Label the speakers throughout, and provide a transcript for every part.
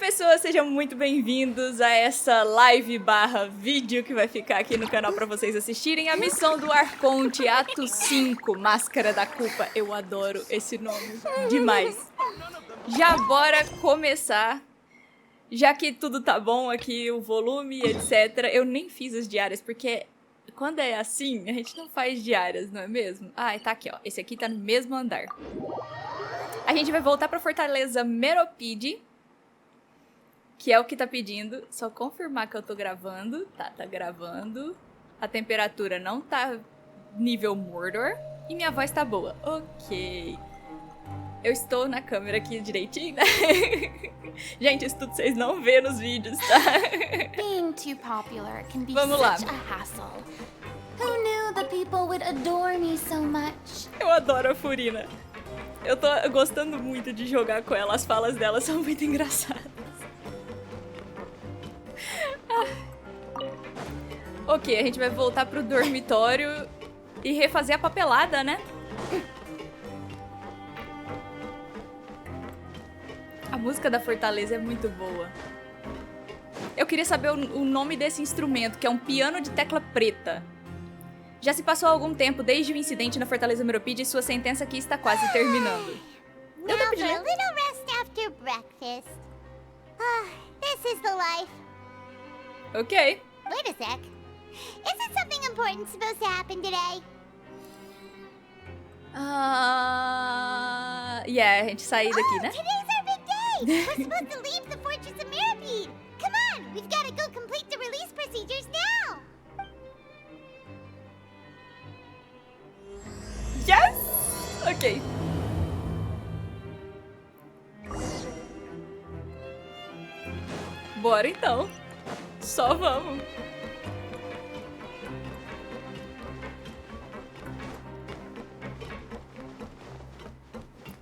Speaker 1: pessoas, sejam muito bem-vindos a essa live barra vídeo que vai ficar aqui no canal pra vocês assistirem. A Missão do Arconte, Ato 5, Máscara da Culpa. Eu adoro esse nome demais. Já bora começar. Já que tudo tá bom aqui, o volume, etc. Eu nem fiz as diárias, porque quando é assim, a gente não faz diárias, não é mesmo? Ah, tá aqui, ó. Esse aqui tá no mesmo andar. A gente vai voltar pra Fortaleza Meropide, que é o que tá pedindo. Só confirmar que eu tô gravando. Tá gravando. A temperatura não tá nível Mordor. E minha voz tá boa. Ok. Eu estou na câmera aqui direitinho, né? Gente, isso tudo vocês não vê nos vídeos, tá?
Speaker 2: Being too popular can be
Speaker 1: Vamos lá.
Speaker 2: such a hassle. Who knew the people would adore me so much?
Speaker 1: Eu adoro a Furina. Eu tô gostando muito de jogar com ela. As falas dela são muito engraçadas. Ok, a gente vai voltar pro dormitório e refazer a papelada, né? A música da Fortaleza é muito boa. Eu queria saber o nome desse instrumento, que é um piano de tecla preta. Já se passou algum tempo desde o incidente na Fortaleza Meropide e sua sentença aqui está quase terminando.
Speaker 3: Now for a little rest after breakfast. This is the life.
Speaker 1: Ok.
Speaker 3: Wait a sec. Isn't something important supposed to happen today?
Speaker 1: Yeah, a gente sair daqui, né?
Speaker 3: Today's our big day! We're supposed to leave the Fortress of Meropide! Come on! We've got to go complete the release procedures now!
Speaker 1: Yes! Ok. Bora então. Só vamos.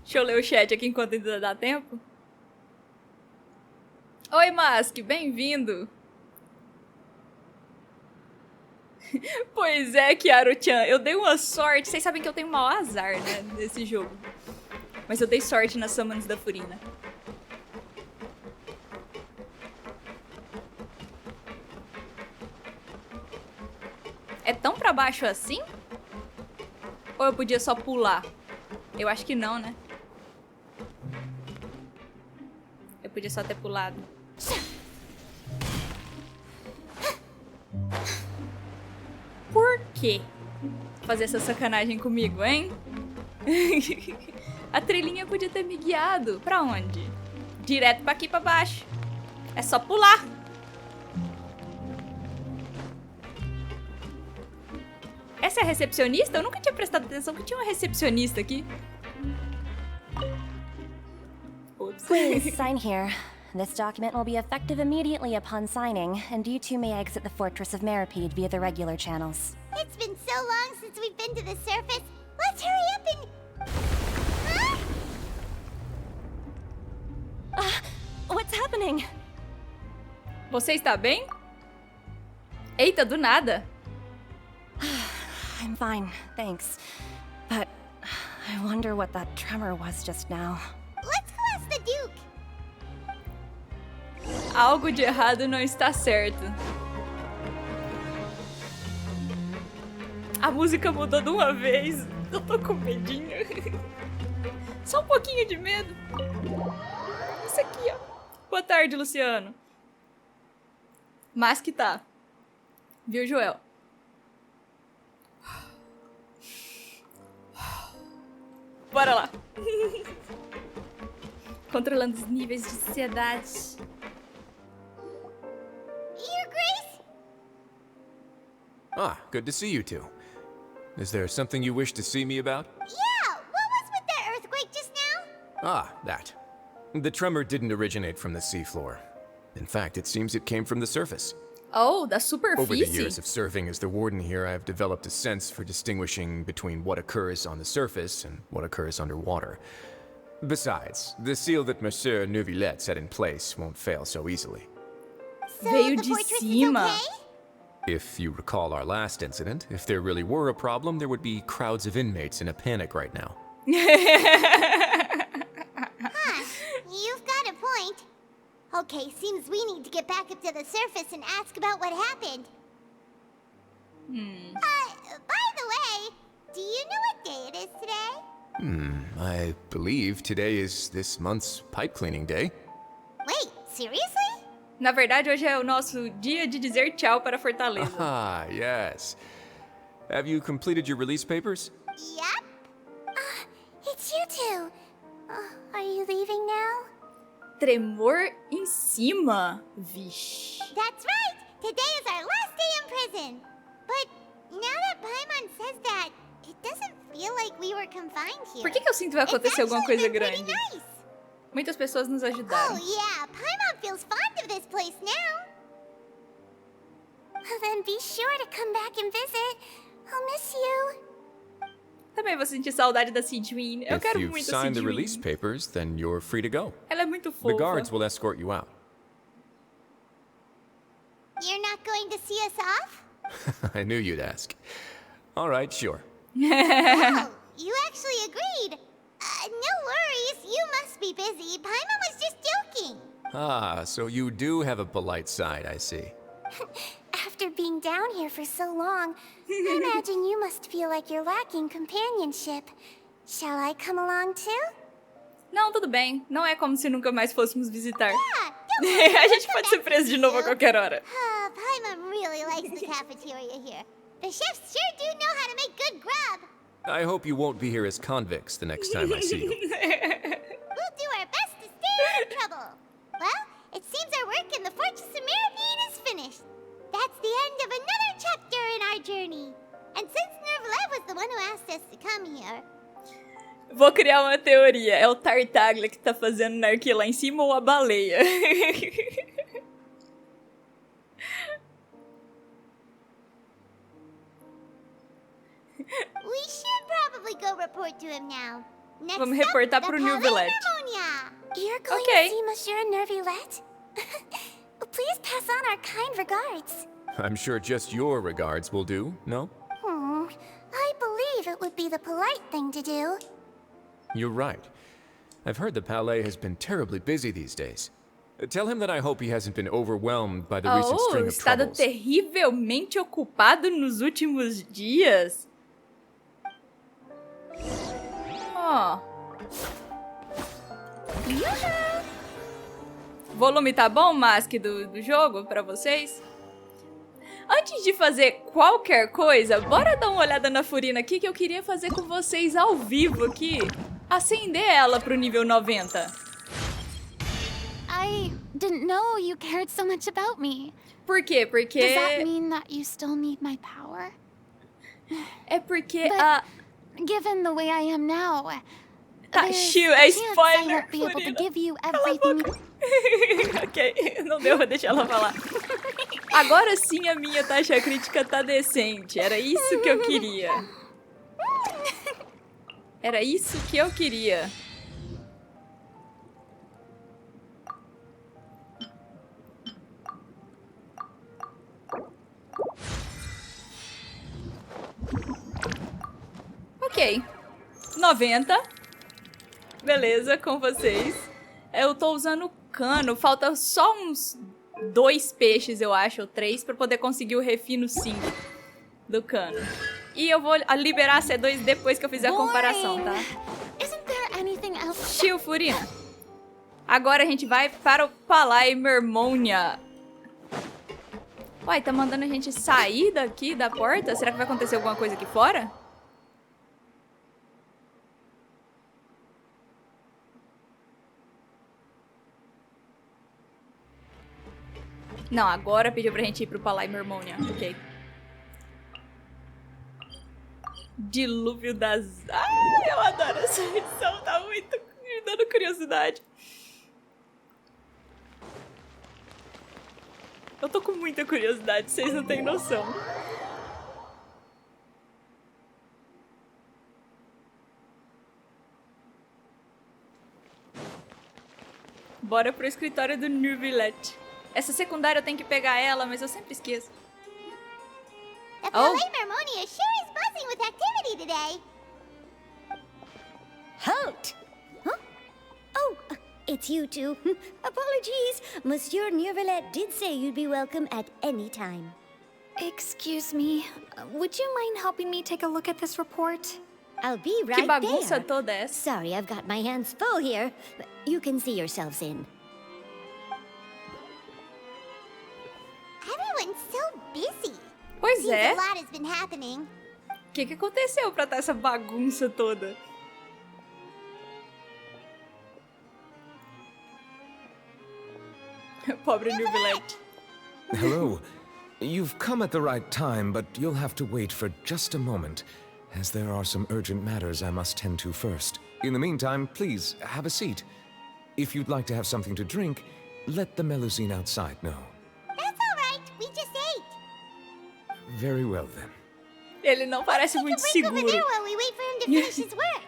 Speaker 1: Deixa eu ler o chat aqui enquanto ainda dá tempo. Oi, Mask, bem-vindo. Pois é, Kiaro-chan, eu dei uma sorte. Vocês sabem que eu tenho um mau azar, né, nesse jogo. Mas eu dei sorte nas summons da Furina. É tão pra baixo assim? Ou eu podia só pular? Eu acho que não, né? Eu podia só ter pulado. Por quê? Fazer essa sacanagem comigo, hein? A trilhinha podia ter me guiado. Pra onde? Direto pra aqui pra baixo. É só pular. Essa é a recepcionista? Eu nunca tinha prestado atenção que tinha uma recepcionista aqui. Oops.
Speaker 4: Please sign here. This document will be effective immediately upon signing, and you two may exit the Fortress of Meropide via the regular channels.
Speaker 3: It's been so long since we've been to the surface. Let's hurry up and... Huh?
Speaker 4: What's happening?
Speaker 1: Você está bem? Eita, do nada.
Speaker 4: I'm fine, thanks. But I wonder what that tremor was just now.
Speaker 3: Let's go ask the Duke.
Speaker 1: Algo de errado não está certo. A música mudou de uma vez. Eu tô com medinho. Só um pouquinho de medo. Isso aqui, ó. Boa tarde, Luciano. Mas que tá. Viu, Joel? Bora lá. Controlando os níveis de ansiedade.
Speaker 3: Your Grace?
Speaker 5: Ah, good to see you two. Is there something you wish to see me about?
Speaker 3: Yeah, what was with that earthquake just now?
Speaker 5: Ah, that. The tremor didn't originate from the seafloor. In fact, it seems it came from the surface.
Speaker 1: Oh, da
Speaker 5: Over the
Speaker 1: superfície.
Speaker 5: years of serving as the warden here, I've developed a sense for distinguishing between what occurs on the surface and what occurs underwater. Besides, the seal that Monsieur Neuvillette set in place won't fail so easily.
Speaker 3: So
Speaker 1: Veio
Speaker 3: the
Speaker 1: de
Speaker 3: fortress
Speaker 1: cima.
Speaker 3: is okay?
Speaker 5: If you recall our last incident, if there really were a problem, there would be crowds of inmates in a panic right now.
Speaker 3: Huh, you've got a point. Okay, seems we need to get back up to the surface and ask about what happened. By the way, do you know what day it is today?
Speaker 5: I believe today is this month's pipe cleaning day.
Speaker 3: Wait, seriously?
Speaker 1: Na verdade, hoje é o nosso dia de dizer tchau para Fortaleza.
Speaker 5: Ah, yes. Have you completed your release papers?
Speaker 3: Yep.
Speaker 2: It's you two. Are you leaving now?
Speaker 1: Tremor em cima. Vixe.
Speaker 3: That's right. Today is our last day in prison. But now that Paimon says that, it doesn't feel like we were confined here.
Speaker 1: Por que eu sinto que vai
Speaker 3: It's
Speaker 1: acontecer alguma
Speaker 3: actually
Speaker 1: coisa
Speaker 3: been pretty
Speaker 1: grande?
Speaker 3: nice.
Speaker 1: Muitas pessoas nos
Speaker 3: Oh
Speaker 1: ajudaram.
Speaker 3: yeah, Paimon feels fond of this place now.
Speaker 2: Then be sure to come back and visit. I'll miss you.
Speaker 1: Também vou sentir saudade da Sidwin. Eu
Speaker 5: If
Speaker 1: quero
Speaker 5: you've
Speaker 1: muito a
Speaker 5: signed the release
Speaker 1: Sidwin.
Speaker 5: papers, then you're free to go.
Speaker 1: Ela é muito
Speaker 5: The
Speaker 1: fofa.
Speaker 5: guards will escort you out.
Speaker 3: You're not going to see us off?
Speaker 5: I knew you'd ask. All right, sure.
Speaker 3: Oh, you actually agreed. No worries, you must be busy. Paimon was just joking.
Speaker 5: Ah, so you do have a polite side, I see.
Speaker 2: After being down here for so long, I imagine you must feel like you're lacking companionship. Shall I come along too?
Speaker 1: Não, tudo bem. Não é como se nunca mais fôssemos visitar.
Speaker 3: Yeah, don't worry,
Speaker 1: A
Speaker 3: we'll
Speaker 1: gente
Speaker 3: come
Speaker 1: pode
Speaker 3: back
Speaker 1: ser
Speaker 3: to
Speaker 1: preso de
Speaker 3: see
Speaker 1: novo a
Speaker 3: you.
Speaker 1: qualquer hora.
Speaker 3: Paimon really likes the cafeteria here. The chefs sure do know how to make good grub.
Speaker 5: I hope you won't be here as convicts the next time I see you.
Speaker 3: We'll do our best to stay out of trouble. Well, it seems our work in the Fortress of Mirabine is finished. That's the end of another chapter in our journey. And since Nervlev was the one who asked us to come here,
Speaker 1: Vou criar uma teoria. É o Tartaglia que tá fazendo narquia lá em cima ou a baleia?
Speaker 3: we should probably go report to him now. Next
Speaker 1: Vamos
Speaker 3: up,
Speaker 1: reportar
Speaker 3: the
Speaker 1: pro
Speaker 3: Palais
Speaker 1: Neuvillette.
Speaker 3: Harmonia.
Speaker 2: You're going
Speaker 1: Okay.
Speaker 2: to see Monsieur Nervillette? Please pass on our kind regards.
Speaker 5: I'm sure just your regards will do, no?
Speaker 2: I believe it would be the polite thing to do.
Speaker 5: You're right. I've heard the Palais has been terribly busy these days. Tell him that I hope he hasn't been overwhelmed by the recent
Speaker 1: Oh,
Speaker 5: string of
Speaker 1: estado
Speaker 5: troubles.
Speaker 1: terrivelmente ocupado nos últimos dias. Ó. Volume tá bom, Mask, do jogo pra vocês? Antes de fazer qualquer coisa, bora dar uma olhada na Furina aqui que eu queria fazer com vocês ao vivo aqui. Acender ela pro nível 90.
Speaker 2: I didn't know you cared so much about me.
Speaker 1: Por quê? Porque...
Speaker 2: Does that mean that you still need my power?
Speaker 1: É porque
Speaker 2: But-
Speaker 1: a...
Speaker 2: Given the way I am now,
Speaker 1: Tá,
Speaker 2: there's
Speaker 1: Shiu,
Speaker 2: a
Speaker 1: é
Speaker 2: chance I
Speaker 1: spoiler,
Speaker 2: won't be able to
Speaker 1: Furina.
Speaker 2: give you
Speaker 1: Cala a
Speaker 2: everything.
Speaker 1: boca. Ok, não deu pra deixar ela falar. Agora sim a minha taxa crítica tá decente. Era isso que eu queria. Era isso que eu queria. Ok. 90. Beleza, com vocês. Eu tô usando cano. Falta só uns 2 peixes, eu acho, ou 3, pra poder conseguir o refino 5 do cano. E eu vou liberar a C2 depois que eu fizer a comparação, tá?
Speaker 2: Isn't there anything else?
Speaker 1: Tio Furina. Agora a gente vai para o Palais Mermonia. Uai, tá mandando a gente sair daqui da porta? Será que vai acontecer alguma coisa aqui fora? Não, agora pediu pra gente ir pro Palais Mermonia. Ok. Dilúvio das... Ai, eu adoro essa missão. Tá muito me dando curiosidade. Eu tô com muita curiosidade, vocês não têm noção. Bora pro escritório do Neuvillette. Essa secundária eu tenho que pegar ela, mas eu sempre esqueço.
Speaker 3: The
Speaker 1: Oh.
Speaker 3: Palais Mermonia sure is buzzing with activity today.
Speaker 2: Halt! Huh? Oh,
Speaker 6: it's you two. Apologies. Monsieur Neuvillette did say you'd be welcome at any time.
Speaker 7: Excuse me, would you mind helping me take a look at this report?
Speaker 6: I'll be
Speaker 1: Que
Speaker 6: right
Speaker 1: bagunça
Speaker 6: there.
Speaker 1: toda essa.
Speaker 6: Sorry, I've got my hands full here. You can see yourselves in.
Speaker 3: Everyone's so busy.
Speaker 1: Pois
Speaker 3: Seems
Speaker 1: é.
Speaker 3: a lot has been happening.
Speaker 1: O que aconteceu pra estar essa bagunça toda? Pobre Neuvillette.
Speaker 5: Hello. You've come at the right time, but you'll have to wait for just a moment, as there are some urgent matters I must tend to first. In the meantime, please, have a seat. If you'd like to have something to drink, let the Melusine outside know.
Speaker 3: That's all right. We just ate.
Speaker 5: Very well, then.
Speaker 1: Ele não parece
Speaker 3: Take a
Speaker 1: muito
Speaker 3: break over
Speaker 1: seguro.
Speaker 3: there while we wait for him to finish his work.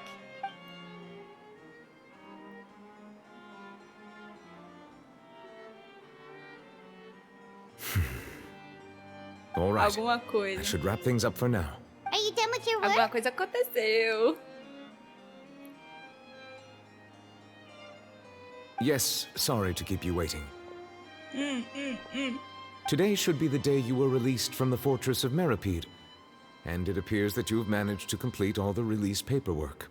Speaker 5: All right.
Speaker 1: Alguma
Speaker 5: I
Speaker 1: coisa.
Speaker 5: should wrap things up for now.
Speaker 3: Are you done with your work?
Speaker 1: Alguma coisa aconteceu.
Speaker 5: Yes, sorry to keep you waiting. Today should be the day you were released from the fortress of Meripede, and it appears that you have managed to complete all the release paperwork.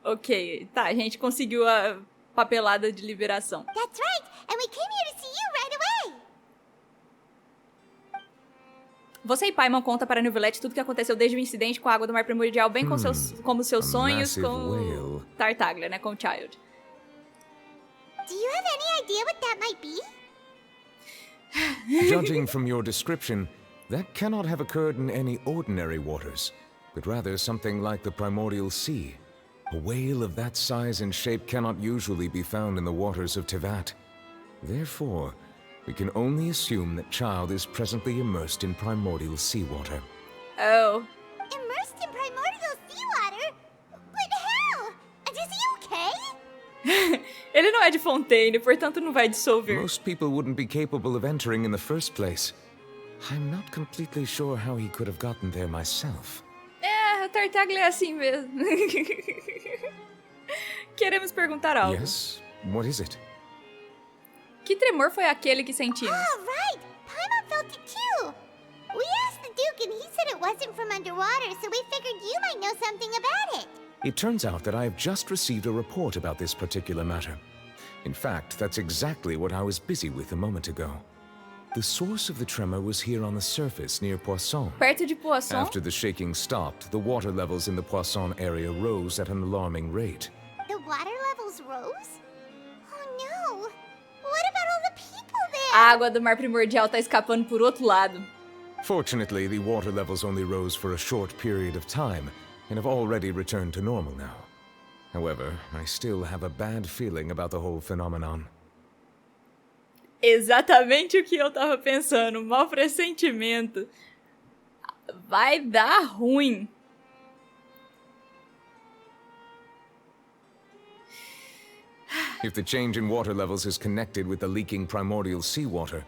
Speaker 1: Ok, tá, a gente conseguiu a papelada de liberação.
Speaker 3: That's right. And we came here to see you right away.
Speaker 1: Você e Paimon conta para Neuvillette tudo o que aconteceu desde o incidente com a água do mar primordial, bem como seus
Speaker 5: a
Speaker 1: sonhos
Speaker 5: massive
Speaker 1: com o
Speaker 5: whale.
Speaker 1: Tartaglia, né, com o Child.
Speaker 3: Do you have any idea what that might be?
Speaker 5: Judging from your description, that cannot have occurred in any ordinary waters, but rather something like the primordial sea. A whale of that size and shape cannot usually be found in the waters of Tevat. Therefore, we can only assume that Child is presently immersed in primordial seawater.
Speaker 1: Oh,
Speaker 3: Immersed in primordial seawater? But how? Is he okay?
Speaker 1: ele não é de Fontaine, portanto não vai dissolver.
Speaker 5: Most people wouldn't be capable of entering in the first place. I'm not completely sure how he could have gotten there myself.
Speaker 1: É, o Tartaglia é assim mesmo. Queremos perguntar algo.
Speaker 5: Yes? What is it?
Speaker 1: Que tremor foi aquele que sentimos?
Speaker 3: Oh, right. Paimon felt it too. We asked the Duke and he said it wasn't from underwater, so we figured you might know something about it.
Speaker 5: It turns out that I have just received a report about this particular matter. In fact, that's exactly what I was busy with a moment ago. The source of the tremor was here on the surface near Poisson.
Speaker 1: Perto de Poisson?
Speaker 5: After the shaking stopped, the water levels in the Poisson area rose at an alarming rate.
Speaker 3: The water levels rose? Oh no. What about all the people there?
Speaker 1: A água do mar primordial tá escapando por outro lado.
Speaker 5: Fortunately, the water levels only rose for a short period of time and have already returned to normal now. However, I still have a bad feeling about the whole phenomenon.
Speaker 1: Exatamente o que eu tava pensando. Um mau pressentimento. Vai dar ruim.
Speaker 5: If the change in water levels is connected with the leaking primordial seawater,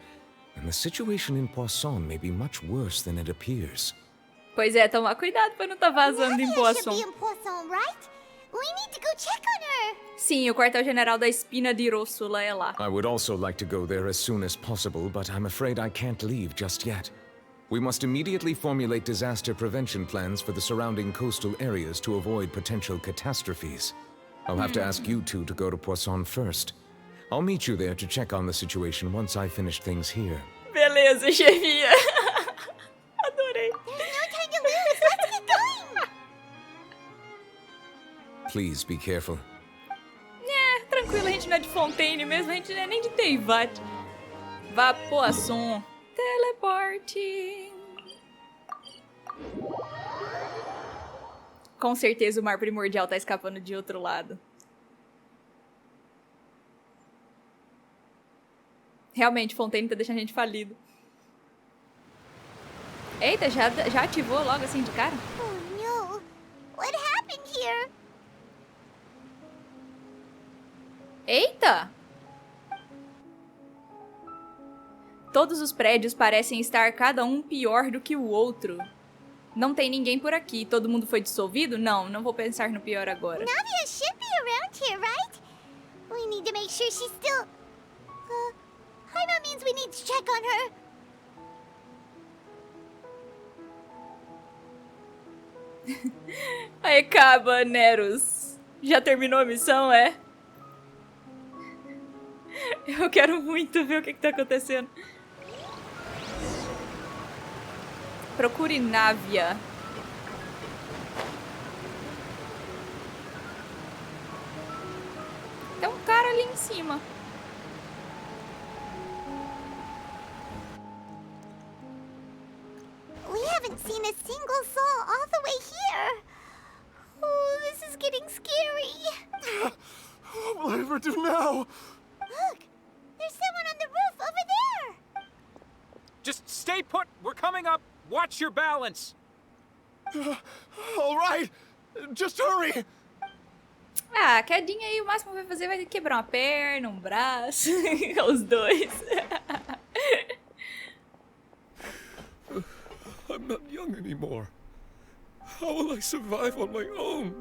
Speaker 5: then the situation in Poisson may be much worse than it appears.
Speaker 1: Pois é, tomar cuidado pra não tá vazando em
Speaker 3: Nadia should
Speaker 1: Poisson.
Speaker 3: be in Poisson, right? We need to go check on her.
Speaker 1: Sim, o quartel-general da Espina de Ursula é lá.
Speaker 5: I would also like to go there as soon as possible, but I'm afraid I can't leave just yet. We must immediately formulate disaster prevention plans for the surrounding coastal areas to avoid potential catastrophes. I'll have to ask you two to go to Poisson first. I'll meet you there to check on the situation once I've finished things here.
Speaker 1: Beleza, chefia. Adorei.
Speaker 3: There's no time to lose. Let's get going.
Speaker 5: Please be careful.
Speaker 1: É, tranquilo, a gente não é de Fontaine mesmo, a gente não é nem de Tevat. Vá Poisson. Teleporte. Com certeza o mar primordial tá escapando de outro lado. Realmente, Fontaine tá deixando a gente falido. Eita, já ativou logo assim de cara?
Speaker 3: Oh no. What happened here?
Speaker 1: Eita! Todos os prédios parecem estar cada um pior do que o outro. Não tem ninguém por aqui. Todo mundo foi dissolvido? Não vou pensar no pior agora.
Speaker 3: Nadia should be around here, right? We We need to make sure she's still... Paimon means we need to check on her.
Speaker 1: Aí acaba, Neros. Já terminou a missão, é? Eu quero muito ver o que tá acontecendo. Procure Návia. Tem um cara ali em cima.
Speaker 3: We haven't seen a single soul all the way here. Oh, this is getting scary.
Speaker 8: What will I ever do now?
Speaker 3: Look, there's someone on the roof over there.
Speaker 9: Just stay put. We're coming up. Watch your balance.
Speaker 8: All right, just hurry.
Speaker 1: Ah, a quedinha aí, o máximo que vai fazer vai quebrar uma perna, um braço. Os dois.
Speaker 8: I'm not young anymore. How will I survive on my own?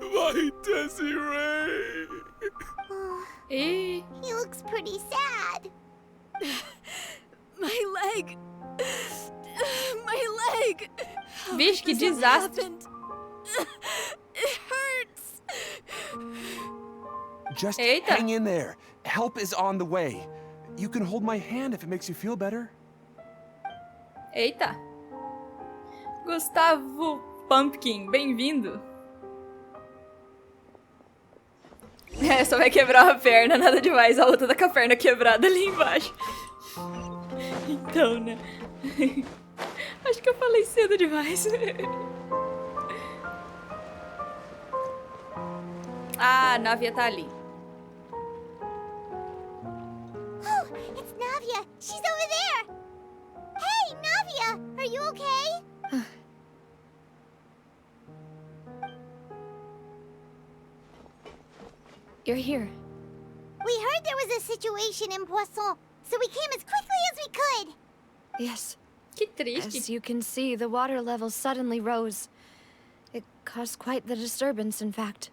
Speaker 8: My Desiree!
Speaker 1: E...
Speaker 3: He looks pretty sad.
Speaker 6: My leg! My leg!
Speaker 1: Vixe, que desastre.
Speaker 6: It hurts!
Speaker 10: Just
Speaker 1: Eita.
Speaker 10: hang in there. Help is on the way. You can hold my hand if it makes you feel better.
Speaker 1: Eita. Gustavo Pumpkin, bem-vindo. É, só vai quebrar a perna, nada demais. A outra tá com a perna quebrada ali embaixo. Então, né? Acho que eu falei cedo demais. Ah, a Návia tá ali.
Speaker 3: Oh, it's Navia. She's over there. Hey, Navia, are you okay?
Speaker 7: You're here.
Speaker 3: We heard there was a situation in Poisson, so we came as quickly as we could.
Speaker 7: Yes.
Speaker 1: Que triste.
Speaker 7: As you can see, the water level suddenly rose. It caused quite the disturbance, in fact.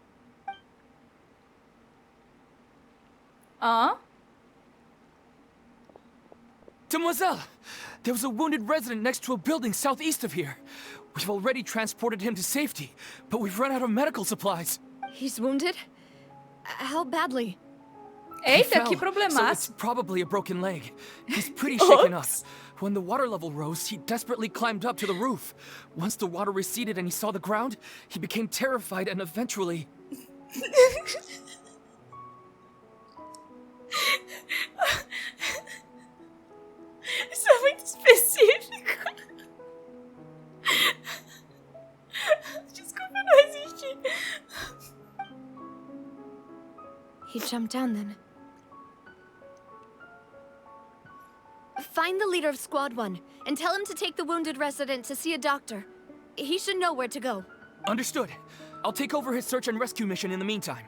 Speaker 1: Ah?
Speaker 9: Demoiselle! There was a wounded resident next to a building southeast of here. We've already transported him to safety, but we've run out of medical supplies.
Speaker 7: He's wounded? How badly?
Speaker 1: Eita,
Speaker 9: He
Speaker 1: que
Speaker 9: fell, so
Speaker 1: problemaço.
Speaker 9: it's probably a broken leg. He's pretty shaken up.
Speaker 1: Oops.
Speaker 9: When the water level rose, he desperately climbed up to the roof. Once the water receded and he saw the ground, he became terrified and eventually...
Speaker 1: Isso é muito específico. Desculpa, não existir.
Speaker 7: He jumped down then. Find the leader of Squad 1 and tell him to take the wounded resident to see a doctor. He should know where to go.
Speaker 9: Understood. I'll take over his search and rescue mission in the meantime.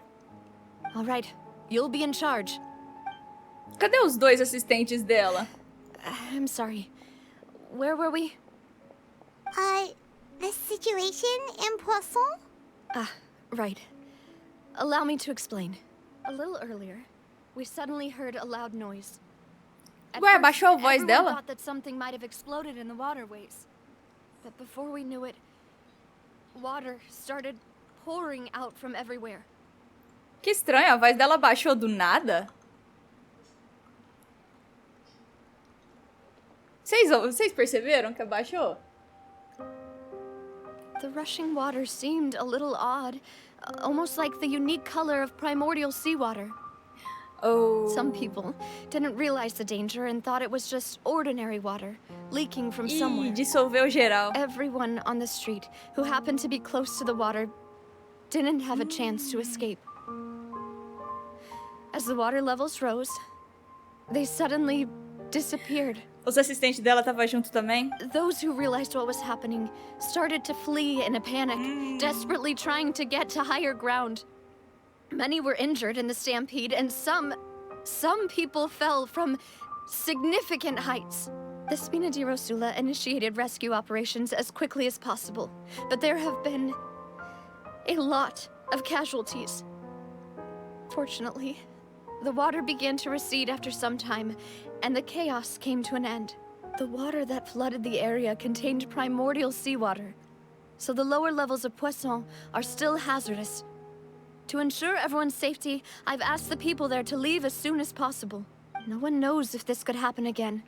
Speaker 7: All right, you'll be in charge.
Speaker 1: Cadê os dois assistentes dela?
Speaker 7: I'm sorry. Where were we?
Speaker 3: The situation in Poisson?
Speaker 7: Ah, right. Allow me to explain. A little earlier, we suddenly heard a loud noise. At
Speaker 1: Ué,
Speaker 7: first,
Speaker 1: baixou a voz
Speaker 7: everyone
Speaker 1: dela?
Speaker 7: thought that something might have exploded in the waterways. But before we knew it, water started pouring out from everywhere.
Speaker 1: Que estranho, a voz dela baixou do nada. Vocês perceberam que abaixou?
Speaker 7: The rushing water seemed a little odd, almost like the unique color of primordial seawater.
Speaker 1: Oh.
Speaker 7: Some people didn't realize the danger and thought it was just ordinary water, leaking from
Speaker 1: Ih,
Speaker 7: somewhere.
Speaker 1: dissolveu geral.
Speaker 7: Everyone on the street who happened to be close to the water didn't have a chance to escape. As the water levels rose, they suddenly disappeared.
Speaker 1: Os assistentes dela estavam junto também?
Speaker 7: Those who realized what was happening started to flee in a panic, desperately trying to get to higher ground. Many were injured in the stampede, and some people fell from significant heights. The Spina di Rosula initiated rescue operations as quickly as possible, but there have been a lot of casualties. Fortunately, the water began to recede after some time, and the chaos came to an end. The water that flooded the area contained primordial seawater, so the lower levels of poisson are still hazardous. To ensure everyone's safety, I've asked the people there to leave as soon as possible. No one knows if this could happen again.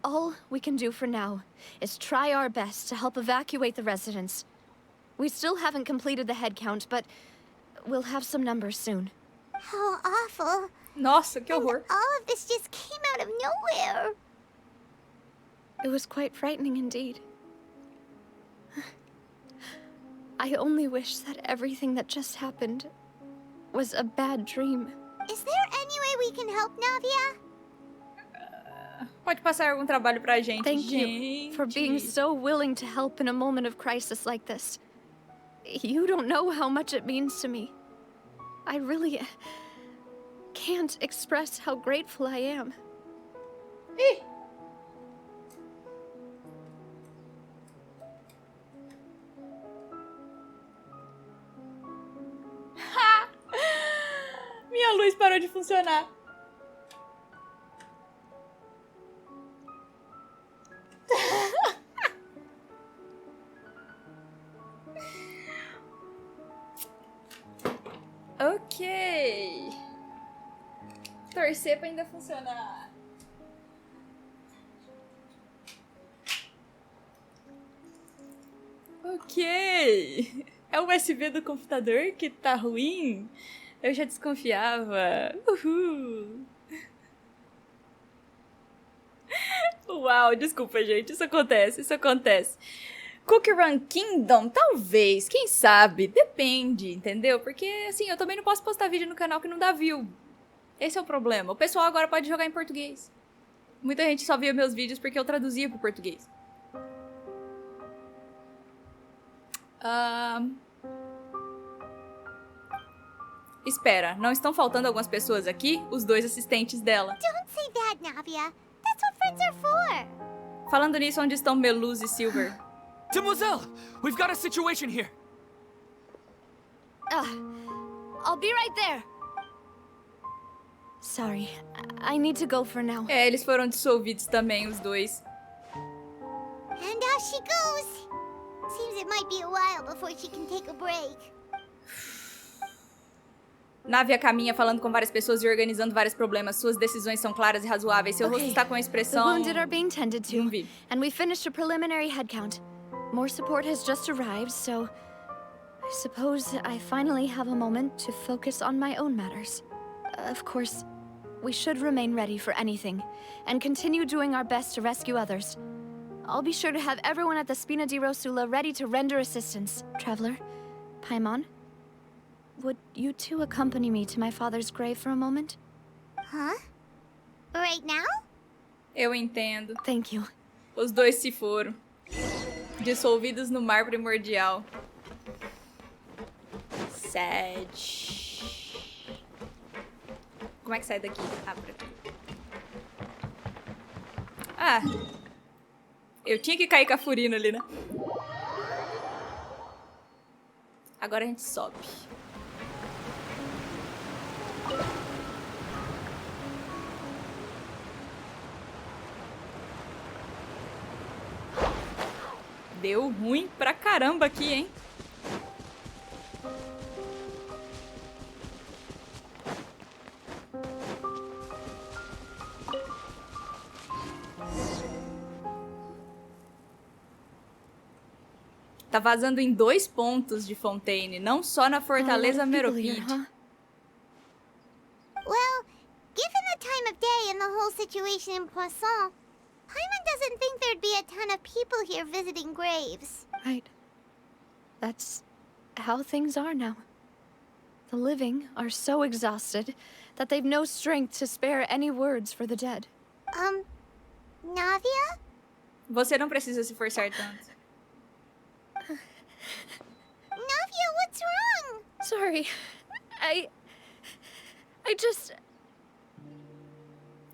Speaker 7: All we can do for now is try our best to help evacuate the residents. We still haven't completed the head count, but we'll have some numbers soon.
Speaker 3: How awful.
Speaker 1: Nossa, que horror.
Speaker 3: And all of this just came out of nowhere.
Speaker 7: It was quite frightening indeed. I only wish that everything that just happened was a bad dream.
Speaker 3: Is there any way we can help, Navia?
Speaker 1: Pode passar algum trabalho pra gente.
Speaker 7: Thank you for being so willing to help in a moment of crisis like this. You don't know how much it means to me. I really can't express how grateful I am.
Speaker 1: Ih. Minha luz parou de funcionar. Ok. Torcer pra ainda funcionar. Ok. É o USB do computador que tá ruim? Eu já desconfiava. Uhul. Uau, desculpa, gente. Isso acontece. Cookie Run Kingdom? Talvez, quem sabe? Depende, entendeu? Porque, assim, eu também não posso postar vídeo no canal que não dá view. Esse é o problema. O pessoal agora pode jogar em português. Muita gente só via meus vídeos porque eu traduzia pro português. Espera, não estão faltando algumas pessoas aqui? Os 2 assistentes dela.
Speaker 3: Don't say that, Navia. That's what friends are for.
Speaker 1: Falando nisso, onde estão Meluz e Silver?
Speaker 9: Demoiselle, we've got a situation here.
Speaker 7: I'll be right there. Sorry, I need to go for now.
Speaker 1: É, eles foram dissolvidos também, os 2.
Speaker 3: And out she goes. Seems it might be a while before she can take a break.
Speaker 1: Navia caminha falando com várias pessoas e organizando vários problemas. Suas decisões são claras e razoáveis. Seu rosto está com a expressão...
Speaker 7: The wounded are being tended to,
Speaker 1: Não vi.
Speaker 7: and we finished a preliminary head count. More support has just arrived, so I suppose I finally have a moment to focus on my own matters. Of course, we should remain ready for anything, and continue doing our best to rescue others. I'll be sure to have everyone at the Spina di Rosula ready to render assistance. Traveler, Paimon, would you two accompany me to my father's grave for a moment?
Speaker 3: Huh? Right now?
Speaker 1: Eu entendo.
Speaker 7: Thank you.
Speaker 1: Os 2 se foram. Dissolvidos no mar primordial. Sad. Como é que sai daqui? Ah, por aqui. Ah. Eu tinha que cair com a Furina ali, né? Agora a gente sobe. Deu ruim pra caramba aqui, hein? Tá vazando em 2 pontos de Fontaine, não só na Fortaleza Meropide.
Speaker 3: Well, given the time of day and the whole situation in Poisson, Paimon doesn't think there'd be a ton of people here visiting graves.
Speaker 7: Right. That's how things are now. The living are so exhausted that they've no strength to spare any words for the dead.
Speaker 3: Navia?
Speaker 1: Você não precisa se forçar tanto.
Speaker 3: Navia, what's wrong?
Speaker 7: Sorry. I just...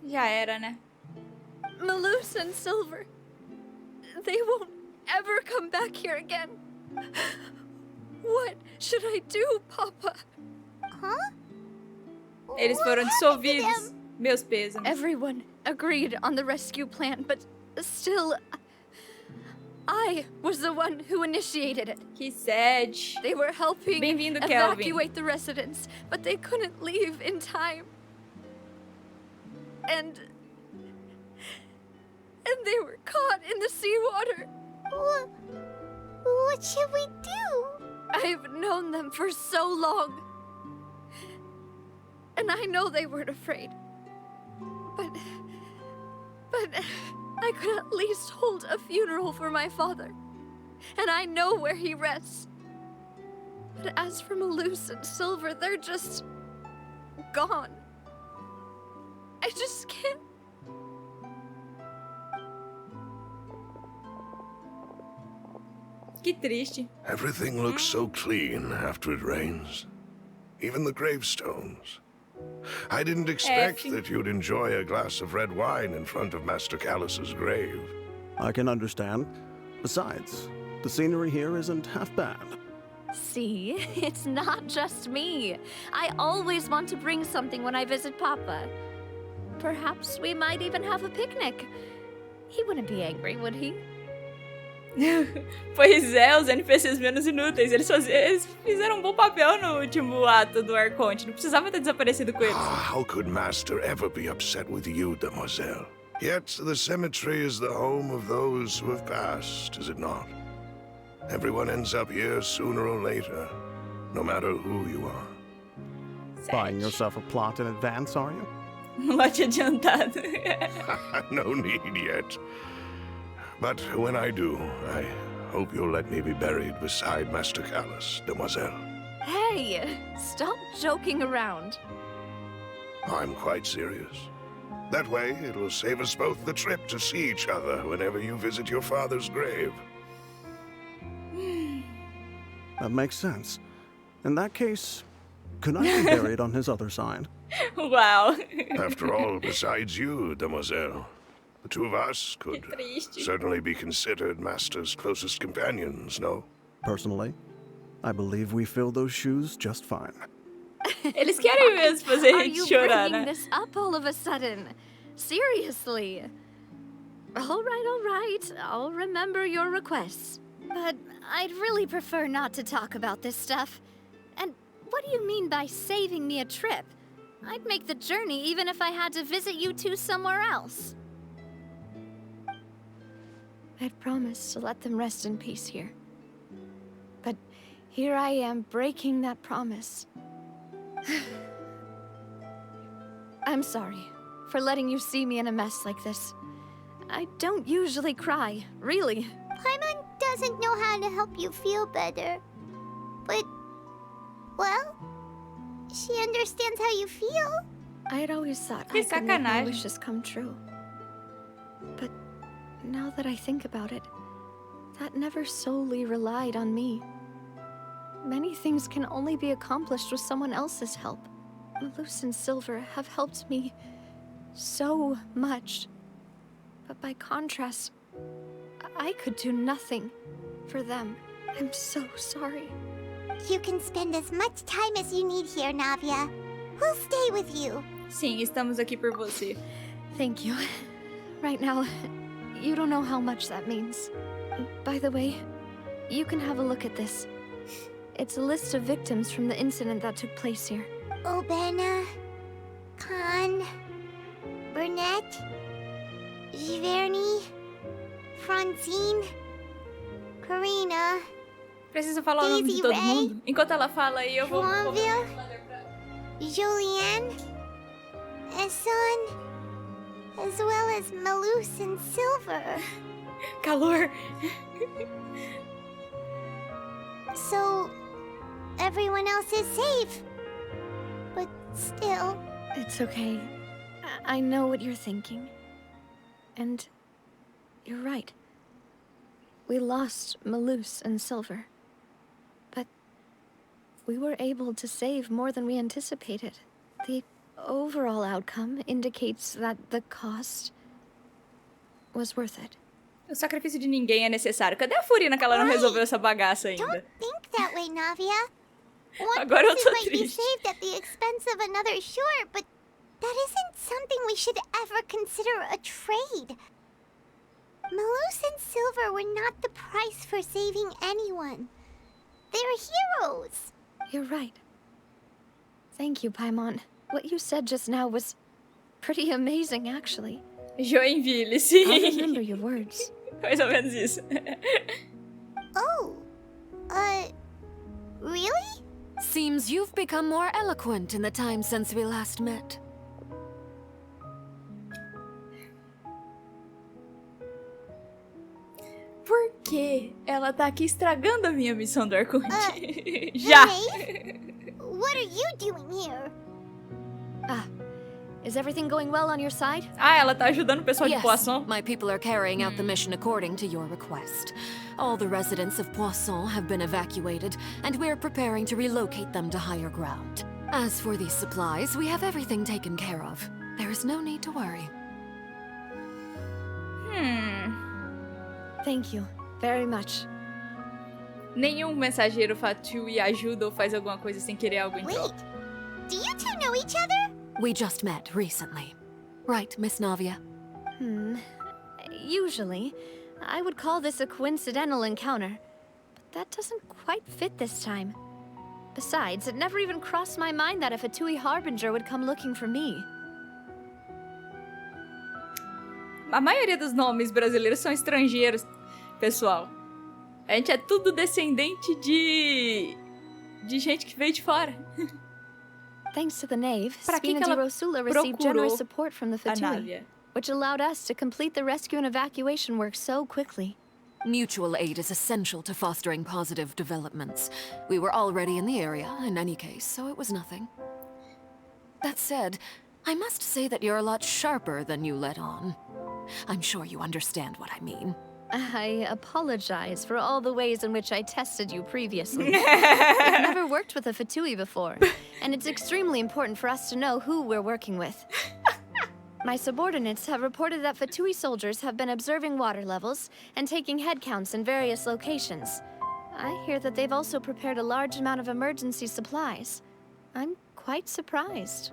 Speaker 1: Já era, né?
Speaker 7: Meluz and Silver, they won't ever come back here again. What should I do, Papa?
Speaker 3: Huh?
Speaker 1: Eles foram dissolvidos. Meus pêsames.
Speaker 7: Everyone agreed on the rescue plan, but still, I was the one who initiated it.
Speaker 1: Que sad.
Speaker 7: They were helping
Speaker 1: Bem-vindo, Kelvin.
Speaker 7: evacuate the residents, but they couldn't leave in time. And they were caught in the seawater.
Speaker 3: What should we do?
Speaker 7: I've known them for so long. And I know they weren't afraid. But I could at least hold a funeral for my father. And I know where he rests. But as for Melus and Silver, they're just gone. I just can't.
Speaker 1: Que triste.
Speaker 11: Everything looks so clean after it rains. Even the gravestones. I didn't expect that you'd enjoy a glass of red wine in front of Master Callus's grave.
Speaker 12: I can understand. Besides, the scenery here isn't half bad.
Speaker 7: See, it's not just me. I always want to bring something when I visit Papa. Perhaps we might even have a picnic. He wouldn't be angry, would he?
Speaker 1: Pois é, os NPCs menos inúteis. Eles fizeram um bom papel no último ato do Arconte. Não precisava ter desaparecido com eles.
Speaker 11: How could Master ever be upset with you, Demoiselle? Yet the cemetery is the home of those who have passed, is it not? Everyone ends up here sooner or later, no matter who you are.
Speaker 12: Buying yourself a plot in advance, are you?
Speaker 1: Um lote adiantado.
Speaker 11: No need yet. But when I do, I hope you'll let me be buried beside Master Callus, Demoiselle.
Speaker 7: Hey, stop joking around.
Speaker 11: I'm quite serious. That way, it will save us both the trip to see each other whenever you visit your father's grave.
Speaker 12: That makes sense. In that case, could I be buried on his other side?
Speaker 1: Wow.
Speaker 11: After all, besides you, Demoiselle, the two of us could certainly be considered Master's closest companions, no?
Speaker 12: Personally, I believe we fill those shoes just fine.
Speaker 1: Eles querem mesmo fazer a
Speaker 7: Are
Speaker 1: gente
Speaker 7: you
Speaker 1: chorar,
Speaker 7: bringing
Speaker 1: né?
Speaker 7: this up all of a sudden? Seriously? All right. I'll remember your requests. But I'd really prefer not to talk about this stuff. And what do you mean by saving me a trip? I'd make the journey even if I had to visit you two somewhere else. I'd promised to let them rest in peace here. But here I am breaking that promise. I'm sorry for letting you see me in a mess like this. I don't usually cry, really.
Speaker 3: Paimon doesn't know how to help you feel better. But, well, she understands how you feel.
Speaker 7: I'd always thought
Speaker 1: Que
Speaker 7: I could make my
Speaker 1: sacanagem.
Speaker 7: wishes come true. But now that I think about it, that never solely relied on me. Many things can only be accomplished with someone else's help. Melus and Silver have helped me so much. But by contrast, I could do nothing for them. I'm so sorry.
Speaker 3: You can spend as much time as you need here, Navia. We'll stay with you.
Speaker 1: Sim, estamos aqui por você.
Speaker 7: Thank you. Right now, you don't know how much that means. By the way, you can have a look at this. It's a list of victims from the incident that took place here.
Speaker 3: Obena, Khan, Burnett, Giverny, Francine, Karina,
Speaker 1: Preciso falar o nome de
Speaker 3: Daisy
Speaker 1: todo
Speaker 3: Ray,
Speaker 1: mundo? Enquanto ela fala aí, eu vou...
Speaker 3: Joinville, Julianne, Esson, as well as Melus and Silver.
Speaker 1: Calor!
Speaker 3: So, everyone else is safe. But still...
Speaker 7: It's okay. I know what you're thinking. And you're right. We lost Melus and Silver. But we were able to save more than we anticipated. The overall outcome indicates that the cost was worth it.
Speaker 1: O sacrifício de ninguém é necessário. Cadê a Furina que ela não resolveu essa bagaça ainda?
Speaker 3: Don't think think that way, Navia. One
Speaker 1: Agora eu
Speaker 3: person
Speaker 1: tô
Speaker 3: might be
Speaker 1: triste.
Speaker 3: saved at the expense of another, sure, but that isn't something we should ever consider a trade. Malus and Silver were not the price for saving anyone. They're heroes.
Speaker 7: You're right. Thank you, Paimon. What you said just now was pretty amazing, actually.
Speaker 1: Joinville,
Speaker 7: I'll
Speaker 1: sim.
Speaker 7: remember your words.
Speaker 1: Mais ou menos isso.
Speaker 3: Oh, really?
Speaker 13: Seems you've become more eloquent in the time since we last met.
Speaker 1: Por quê? Ela tá aqui estragando a minha missão do Arconte. Já!
Speaker 3: What are you doing here?
Speaker 7: Is everything going well on your side?
Speaker 1: Ah, ela tá ajudando o pessoal de
Speaker 13: Yes,
Speaker 1: Poisson.
Speaker 13: my people are carrying out the mission according to your request. All the residents of Poisson have been evacuated, and we're preparing to relocate them to higher ground. As for these supplies, we have everything taken care of. There is no need to worry.
Speaker 7: Thank you very much.
Speaker 1: Nenhum mensageiro Fatui ajuda ou faz alguma coisa sem querer algo em troca.
Speaker 3: Do you two know each other?
Speaker 13: We just met recently. Right, Miss Navia?
Speaker 7: Usually, I would call this a coincidental encounter, but that doesn't quite fit this time. Besides, it never even crossed my mind that a Fatui Harbinger would come looking for me.
Speaker 1: A maioria dos nomes brasileiros são estrangeiros, pessoal. A gente é tudo descendente de gente que veio de fora.
Speaker 7: Thanks to the Knave,
Speaker 1: Pra que
Speaker 7: Spina
Speaker 1: ela
Speaker 7: de Rosula received
Speaker 1: procurou
Speaker 7: generous support from the
Speaker 1: a
Speaker 7: Fatui,
Speaker 1: Navia?
Speaker 7: which allowed us to complete the rescue and evacuation work so quickly.
Speaker 13: Mutual aid is essential to fostering positive developments. We were already in the area, in any case, so it was nothing. That said, I must say that you're a lot sharper than you let on. I'm sure you understand what I mean.
Speaker 7: I apologize for all the ways in which I tested you previously. I've never worked with a Fatui before, and it's extremely important for us to know who we're working with. My subordinates have reported that Fatui soldiers have been observing water levels and taking head counts in various locations. I hear that they've also prepared a large amount of emergency supplies. I'm quite surprised.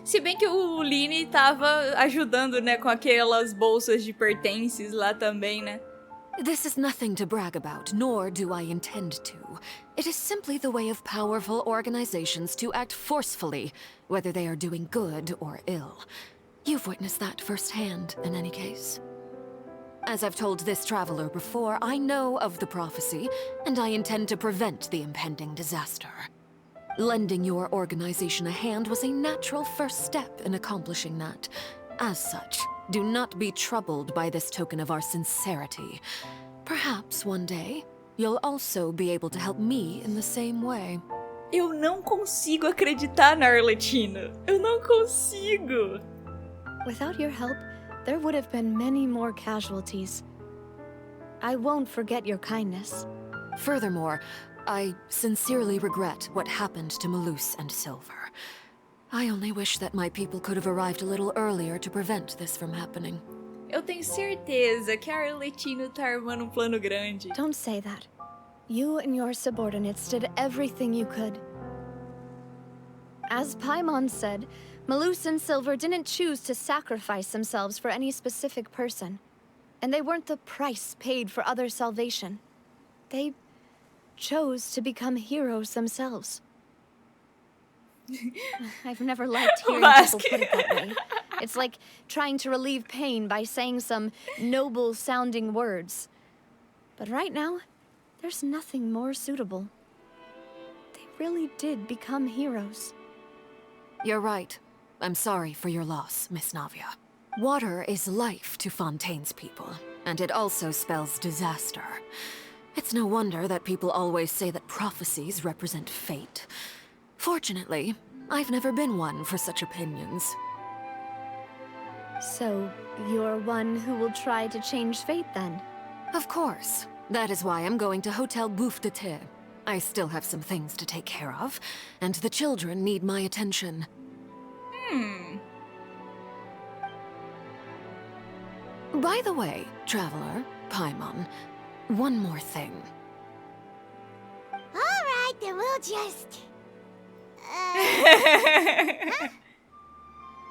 Speaker 1: Se bem que o Lini tava ajudando, né, com aquelas bolsas de pertences lá também, né?
Speaker 13: This is nothing to brag about, nor do I intend to. It is simply the way of powerful organizations to act forcefully, whether they are doing good or ill. You've witnessed that firsthand, in any case. As I've told this traveler before, I know of the prophecy, and I intend to prevent the impending disaster. Lending your organization a hand was a natural first step in accomplishing that. As such, do not be troubled by this token of our sincerity. Perhaps one day, you'll also be able to help me in the same way.
Speaker 1: Eu não consigo acreditar na Arlequina. Eu não consigo.
Speaker 7: Without your help, there would have been many more casualties. I won't forget your kindness.
Speaker 13: Furthermore, I sincerely regret what happened to Malus and Silver. I only wish that my people could have arrived a little earlier to prevent this from happening.
Speaker 1: Eu tenho certeza que a Arlequina tá armando um plano grande.
Speaker 7: Don't say that. You and your subordinates did everything you could. As Paimon said, Malus and Silver didn't choose to sacrifice themselves for any specific person. And they weren't the price paid for other salvation. They chose to become heroes themselves. I've never liked hearing people put it that way. It's like trying to relieve pain by saying some noble-sounding words. But right now, there's nothing more suitable. They really did become heroes.
Speaker 13: You're right. I'm sorry for your loss, Miss Navia. Water is life to Fontaine's people, and it also spells disaster. It's no wonder that people always say that prophecies represent fate. Fortunately, I've never been one for such opinions.
Speaker 7: So, you're one who will try to change fate, then?
Speaker 13: Of course. That is why I'm going to Hotel Bouffe de Thé. I still have some things to take care of, and the children need my attention. By the way, Traveler, Paimon, one more thing.
Speaker 3: then we'll just... Huh?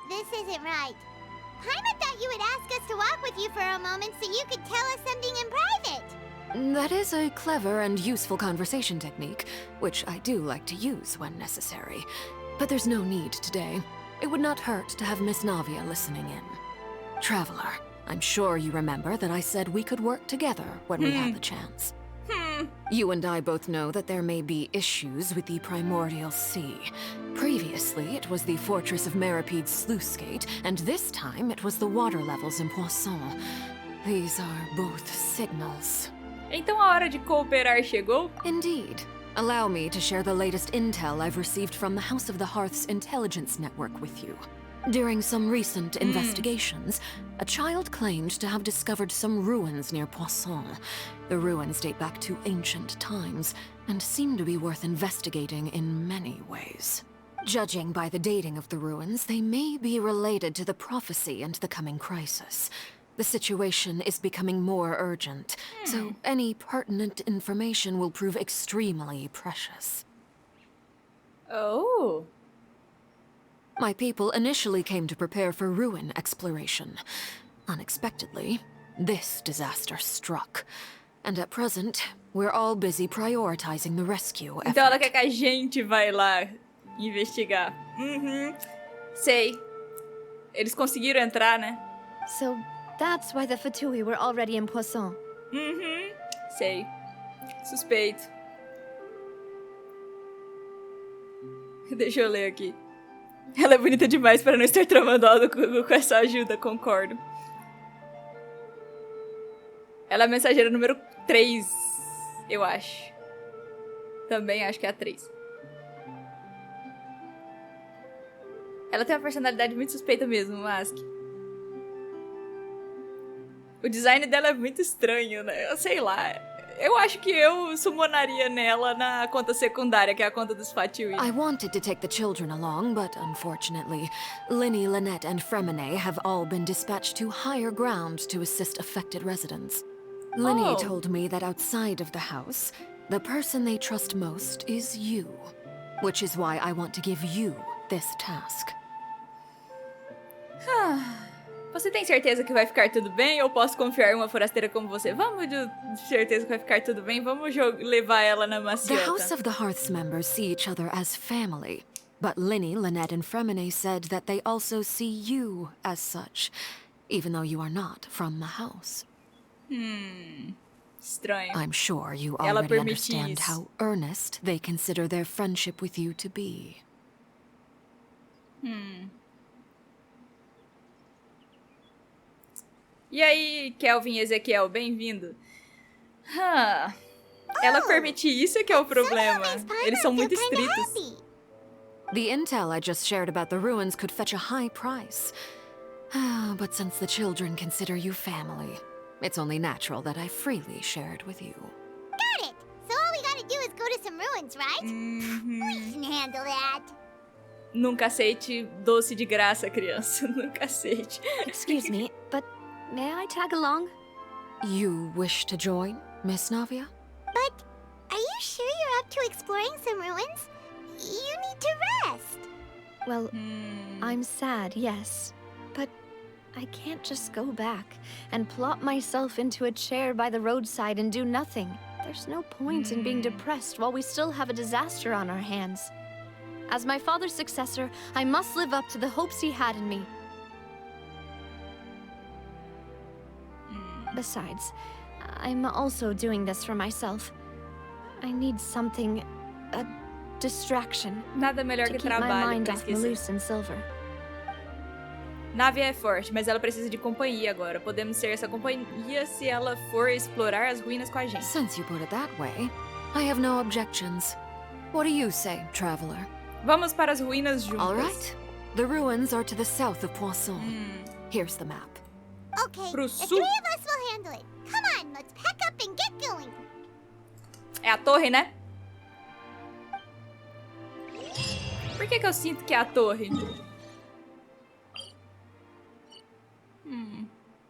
Speaker 3: This isn't right. Paimon thought you would ask us to walk with you for a moment so you could tell us something in private.
Speaker 13: That is a clever and useful conversation technique, which I do like to use when necessary. But there's no need today. It would not hurt to have Miss Navia listening in. Traveler, I'm sure you remember that I said we could work together when we had the chance. You and I both know that there may be issues with the Primordial Sea. Previously, it was the Fortress of Meripede's sluice gate, and this time it was the water levels in Poisson. These are both signals.
Speaker 1: Então a hora de cooperar chegou?
Speaker 13: Indeed. Allow me to share the latest intel I've received from the House of the Hearth's intelligence network with you. During some recent investigations, a child claimed to have discovered some ruins near Poisson. The ruins date back to ancient times, and seem to be worth investigating in many ways. Judging by the dating of the ruins, they may be related to the prophecy and the coming crisis. The situation is becoming more urgent, so any pertinent information will prove extremely precious.
Speaker 1: Oh.
Speaker 13: My people initially came to prepare for ruin exploration. Unexpectedly, this disaster struck. And at present, we're all busy prioritizing the rescue effort.
Speaker 1: Então ela quer que a gente vai lá investigar. Sei. Eles conseguiram entrar, né?
Speaker 7: So that's why the Fatui were already in Poisson.
Speaker 1: Sei. Suspeito. Deixa eu ler aqui. Ela é bonita demais para não estar tramando algo com essa ajuda, concordo. Ela é a mensageira número 3, eu acho. Também acho que é a 3. Ela tem uma personalidade muito suspeita mesmo, Mask. O design dela é muito estranho, né? Eu sei lá. Eu acho que eu summonaria nela na conta secundária, que é a conta dos Fatui.
Speaker 13: I wanted to take the children along, but unfortunately, Linny, Lynette, and Fremine have all been dispatched to higher ground to assist affected residents. Linny told me that outside of the house, the person they trust most is you, which is why I want to give you this task.
Speaker 1: Você tem certeza que vai ficar tudo bem? Ou posso confiar em uma forasteira como você? Vamos de certeza que vai ficar tudo bem? Vamos levar ela na maciota.
Speaker 13: The House of the Hearth's members see each other as family. But Linny, Lynette, and Fremine said that they also see you as such, even though you are not from the house.
Speaker 1: Estranho.
Speaker 13: I'm sure you already understand how earnest they consider their friendship with you to be.
Speaker 1: E aí, Kelvin e Ezequiel, bem-vindo. Ela permite isso que é o problema. Eles são muito estritos.
Speaker 13: The intel I just shared about the ruins could fetch a high price. But since the children consider you family, it's only natural that I freely share it with you.
Speaker 3: Got it! So all we gotta do is go to some ruins, right? We can handle that.
Speaker 1: Nunca aceite doce de graça, criança. Nunca aceite.
Speaker 7: Excuse me, but may I tag along?
Speaker 13: You wish to join, Miss Navia?
Speaker 3: But are you sure you're up to exploring some ruins? You need to rest.
Speaker 7: Well, I'm sad, yes. But I can't just go back and plop myself into a chair by the roadside and do nothing. There's no point in being depressed while we still have a disaster on our hands. As my father's successor, I must live up to the hopes he had in me. Besides, I'm also doing this for myself. I need something, a distraction,
Speaker 1: Nada melhor
Speaker 7: to
Speaker 1: que
Speaker 7: keep my
Speaker 1: trabalho
Speaker 7: mind
Speaker 1: pra
Speaker 7: off
Speaker 1: esquecer.
Speaker 7: Malus and Silver.
Speaker 1: Navia é forte, mas ela precisa de companhia agora. Podemos ser essa companhia se ela for explorar as ruínas com a gente.
Speaker 13: Since you put it that way, I have no objections. What do you say, traveler?
Speaker 1: Vamos para as ruínas juntas.
Speaker 13: All right. The ruins are to the south of Poisson. Here's the map.
Speaker 3: Okay,
Speaker 1: Pro
Speaker 3: the
Speaker 1: sul.
Speaker 3: three of us will handle it. Come on, let's pack up and get going.
Speaker 1: É a torre, né? Por que eu sinto que é a torre?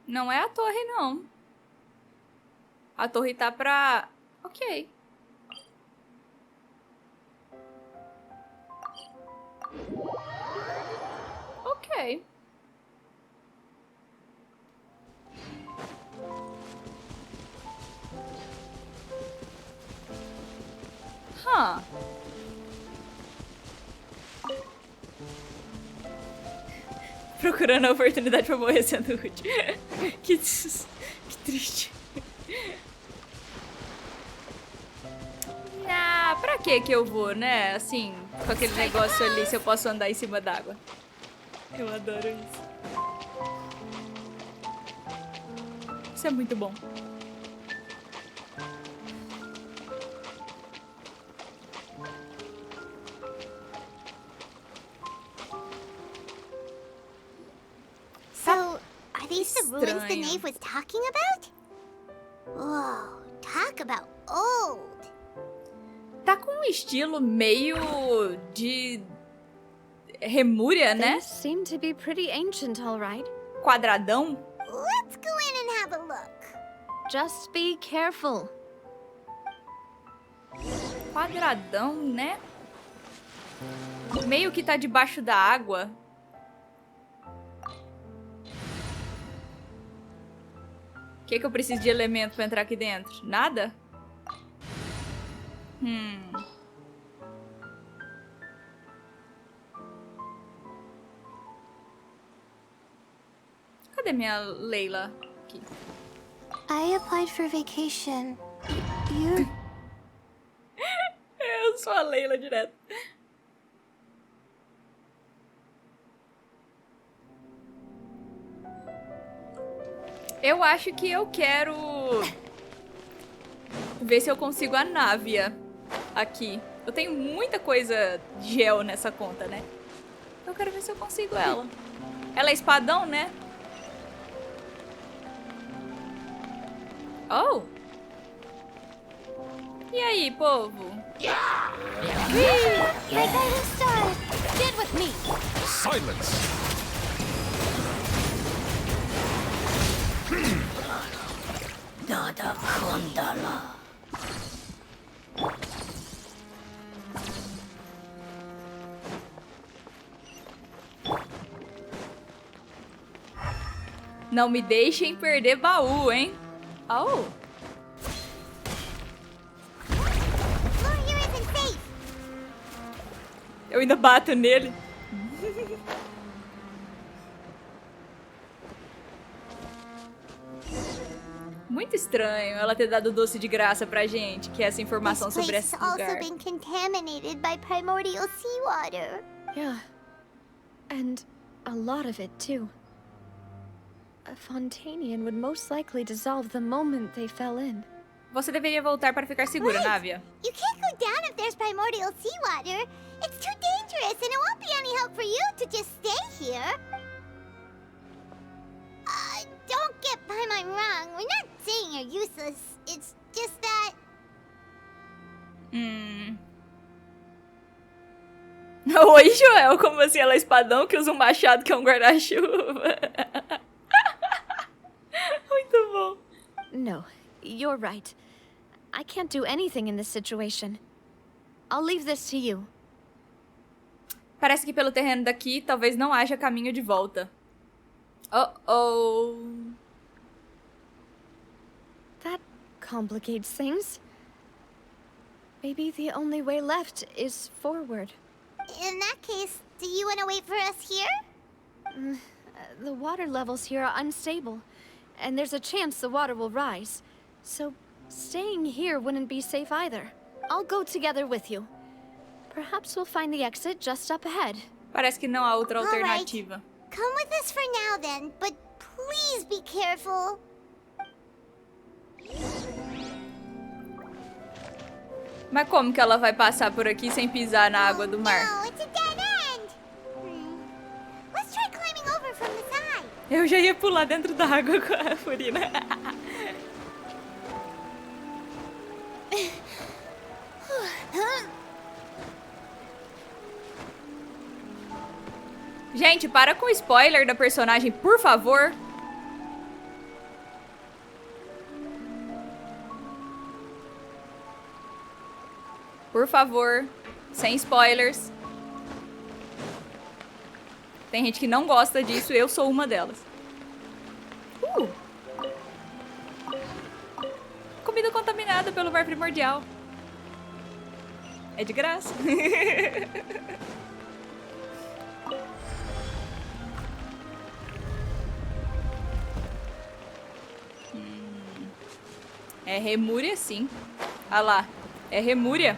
Speaker 1: Não é a torre, não. A torre tá pra... Ok. Ok. Procurando a oportunidade pra morrer sendo útil. Que triste. Ah, pra que eu vou, né? Assim, com aquele negócio ali, se eu posso andar em cima d'água. Eu adoro isso. Isso é muito bom.
Speaker 3: So, are these the ruins the knave was talking about? Whoa, talk about old.
Speaker 1: Tá com um estilo meio de Remúria, né?
Speaker 7: They seem to be pretty ancient, all right.
Speaker 1: Quadradão.
Speaker 3: Let's go in and have a look.
Speaker 7: Just be careful.
Speaker 1: Quadradão, né? Meio que tá debaixo da água. O que eu preciso de elemento pra entrar aqui dentro? Nada? Cadê minha Leila? Aqui.
Speaker 2: I applied for vacation. You...
Speaker 1: Eu sou a Leila direto. Eu acho que eu quero ver se eu consigo a Návia aqui. Eu tenho muita coisa de gel nessa conta, né? Eu quero ver se eu consigo ela. Ela é espadão, né? Oh! E aí, povo?
Speaker 2: Get with me.
Speaker 8: Silence!
Speaker 6: Nada condala.
Speaker 1: Não me deixem perder baú, hein? Oh! Eu ainda bato nele. Muito estranho ela ter dado doce de graça pra gente, que é essa informação sobre esse lugar.
Speaker 3: This place has also been contaminated by primordial seawater.
Speaker 7: Yeah. And a lot of it, too. A Fontainian would most likely dissolve the moment they fell in.
Speaker 1: Você deveria voltar para ficar segura, Návia.
Speaker 3: You can't go down if there's primordial seawater. It's too dangerous, and it won't be any help for you to just stay here. Don't get by my wrong. We're not saying you're useless. It's just that...
Speaker 1: Oi, Joel. Como assim? Ela é espadão que usa um machado que é um guarda-chuva. Muito bom.
Speaker 7: No, you're right. I can't do anything in this situation. I'll leave this to you.
Speaker 1: Parece que pelo terreno daqui talvez não haja caminho de volta. Oh.
Speaker 7: That complicates things. Maybe the only way left is forward.
Speaker 3: In that case, do you want to wait for us here?
Speaker 7: The water levels here are unstable, and there's a chance the water will rise. So staying here wouldn't be safe either. I'll go together with you. Perhaps we'll find the exit just up ahead.
Speaker 1: Parece que não há outra alternativa.
Speaker 3: Come with us for now then, but please be careful.
Speaker 1: Mas como que ela vai passar por aqui sem pisar na água do mar?
Speaker 3: No, it's a dead end. Let's try climbing over from the side.
Speaker 1: Eu já ia pular dentro da água com a Furina. Gente, para com o spoiler da personagem, por favor. Por favor, sem spoilers. Tem gente que não gosta disso, eu sou uma delas. Comida contaminada pelo mar primordial. É de graça. É remúria, sim. Ah lá, é remúria.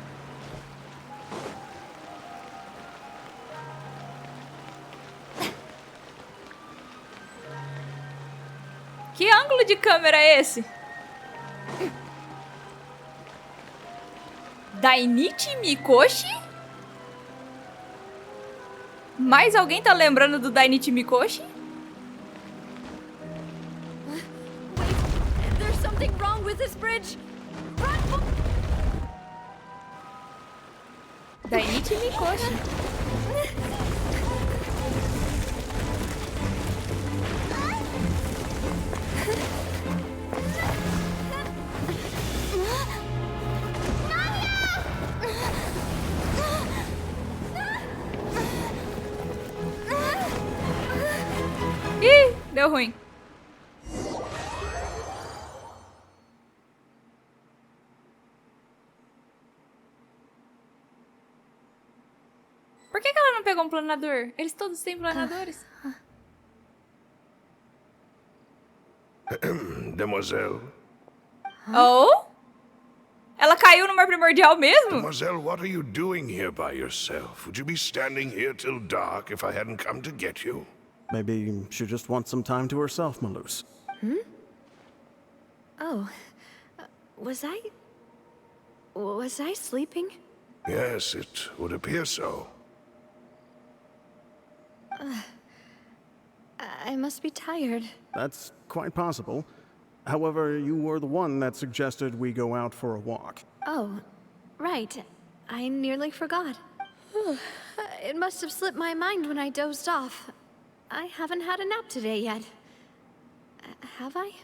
Speaker 1: Que ângulo de câmera é esse? Dainichi Mikoshi? Mais alguém tá lembrando do Dainichi Mikoshi?
Speaker 7: Wait, there's something wrong with this bridge. Run!
Speaker 1: Dainichi Mikoshi. Ih, deu ruim. Por que ela não pegou um planador? Eles todos têm planadores.
Speaker 11: Demoiselle.
Speaker 1: Oh? Ela caiu no mar primordial mesmo?
Speaker 11: Demoiselle, what are you doing here by yourself? Would you be standing here till dark if I hadn't come to get you?
Speaker 12: Maybe she just wants some time to herself, Malus.
Speaker 7: Oh, was I sleeping?
Speaker 11: Yes, it would appear so.
Speaker 7: I must be tired.
Speaker 12: That's quite possible. However, you were the one that suggested we go out for a walk.
Speaker 7: Oh, right. I nearly forgot. It must have slipped my mind when I dozed off. I haven't had a nap today yet. Have I?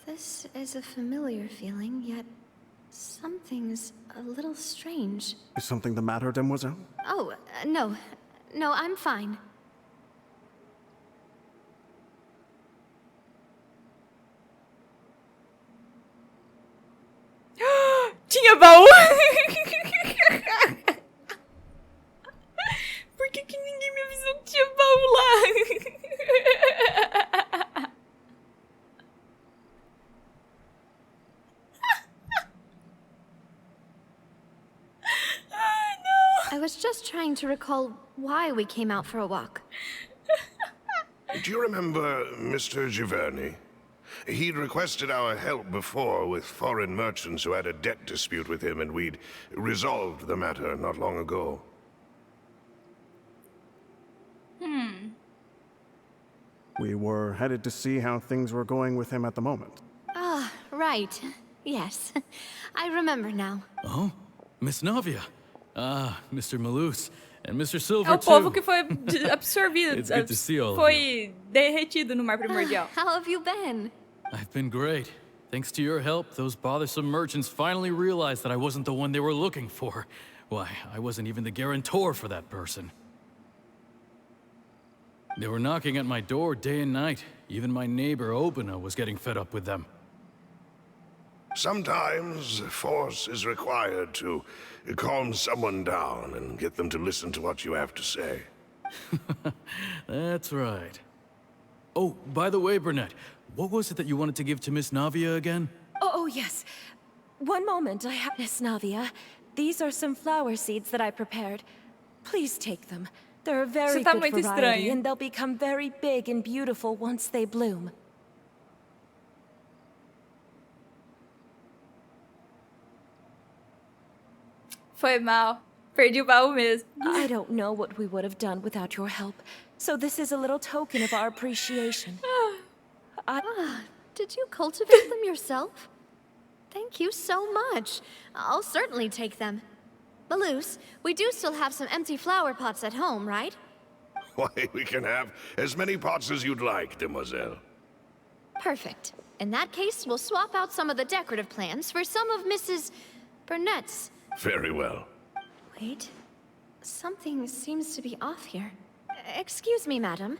Speaker 7: This is a familiar feeling, yet something's a little strange.
Speaker 12: Is something the matter, Demoiselle?
Speaker 7: Oh, no. No, I'm fine.
Speaker 1: Tinha baú? Por que ninguém me avisou que tinha baú lá?
Speaker 7: I was just trying to recall why we came out for a walk.
Speaker 11: Do you remember Mr. Giverny? He'd requested our help before with foreign merchants who had a debt dispute with him, and we'd resolved the matter not long ago.
Speaker 12: We were headed to see how things were going with him at the moment.
Speaker 7: Ah, right. Yes. I remember now.
Speaker 9: Oh, Miss Navia. Ah, Mr. Malus. And Mr. Silver,
Speaker 1: É o povo que foi absorvido.
Speaker 9: It's good to see all of
Speaker 1: Foi derretido no mar primordial.
Speaker 7: How have you been?
Speaker 9: I've been great. Thanks to your help, those bothersome merchants finally realized that I wasn't the one they were looking for. Why, I wasn't even the guarantor for that person. They were knocking at my door day and night. Even my neighbor, Obina, was getting fed up with them.
Speaker 11: Sometimes force is required to calm someone down and get them to listen to what you have to say.
Speaker 9: That's right. Oh, by the way, Burnett, what was it that you wanted to give to Miss Navia again?
Speaker 14: Oh, yes. One moment, I have... Miss Navia, these are some flower seeds that I prepared. Please take them. They're a very good variety, and they'll become very big and beautiful once they bloom.
Speaker 1: Foi mal. Perdi o baú mesmo.
Speaker 14: I don't know what we would have done without your help, so this is a little token of our appreciation.
Speaker 7: Did you cultivate them yourself? Thank you so much. I'll certainly take them. Malus, we do still have some empty flower pots at home, right?
Speaker 11: Why, we can have as many pots as you'd like, Demoiselle.
Speaker 7: Perfect. In that case, we'll swap out some of the decorative plants for some of Mrs. Burnett's.
Speaker 11: Very well.
Speaker 7: Wait. Something seems to be off here. Excuse me, madam.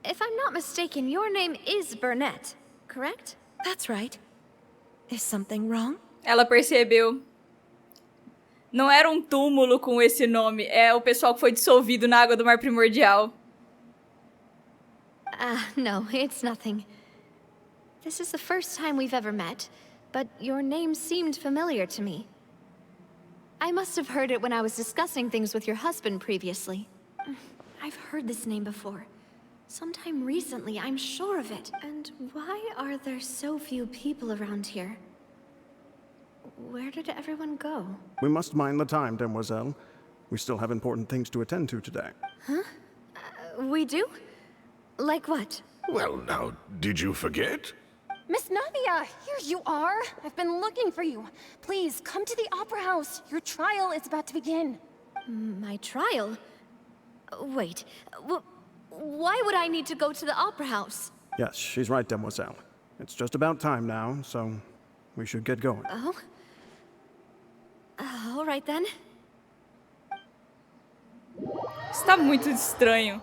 Speaker 7: If I'm not mistaken, your name is Burnett, correct?
Speaker 14: That's right. Is something wrong?
Speaker 1: Ela percebeu. Não era um túmulo com esse nome, é o pessoal que foi dissolvido na água do mar primordial.
Speaker 7: No, it's nothing. This is the first time we've ever met, but your name seemed familiar to me. I must have heard it when I was discussing things with your husband previously. I've heard this name before. Sometime recently, I'm sure of it. And why are there so few people around here? Where did everyone go?
Speaker 12: We must mind the time, demoiselle. We still have important things to attend to today.
Speaker 7: Huh? We do? Like what?
Speaker 11: Well, now, did you forget?
Speaker 15: Miss Navia, here you are. I've been looking for you. Please, come to the Opera House. Your trial is about to begin.
Speaker 7: My trial? Wait, why would I need to go to the Opera House?
Speaker 12: Yes, she's right, demoiselle. It's just about time now, so we should get going.
Speaker 7: Oh? All right then.
Speaker 1: Está muito estranho.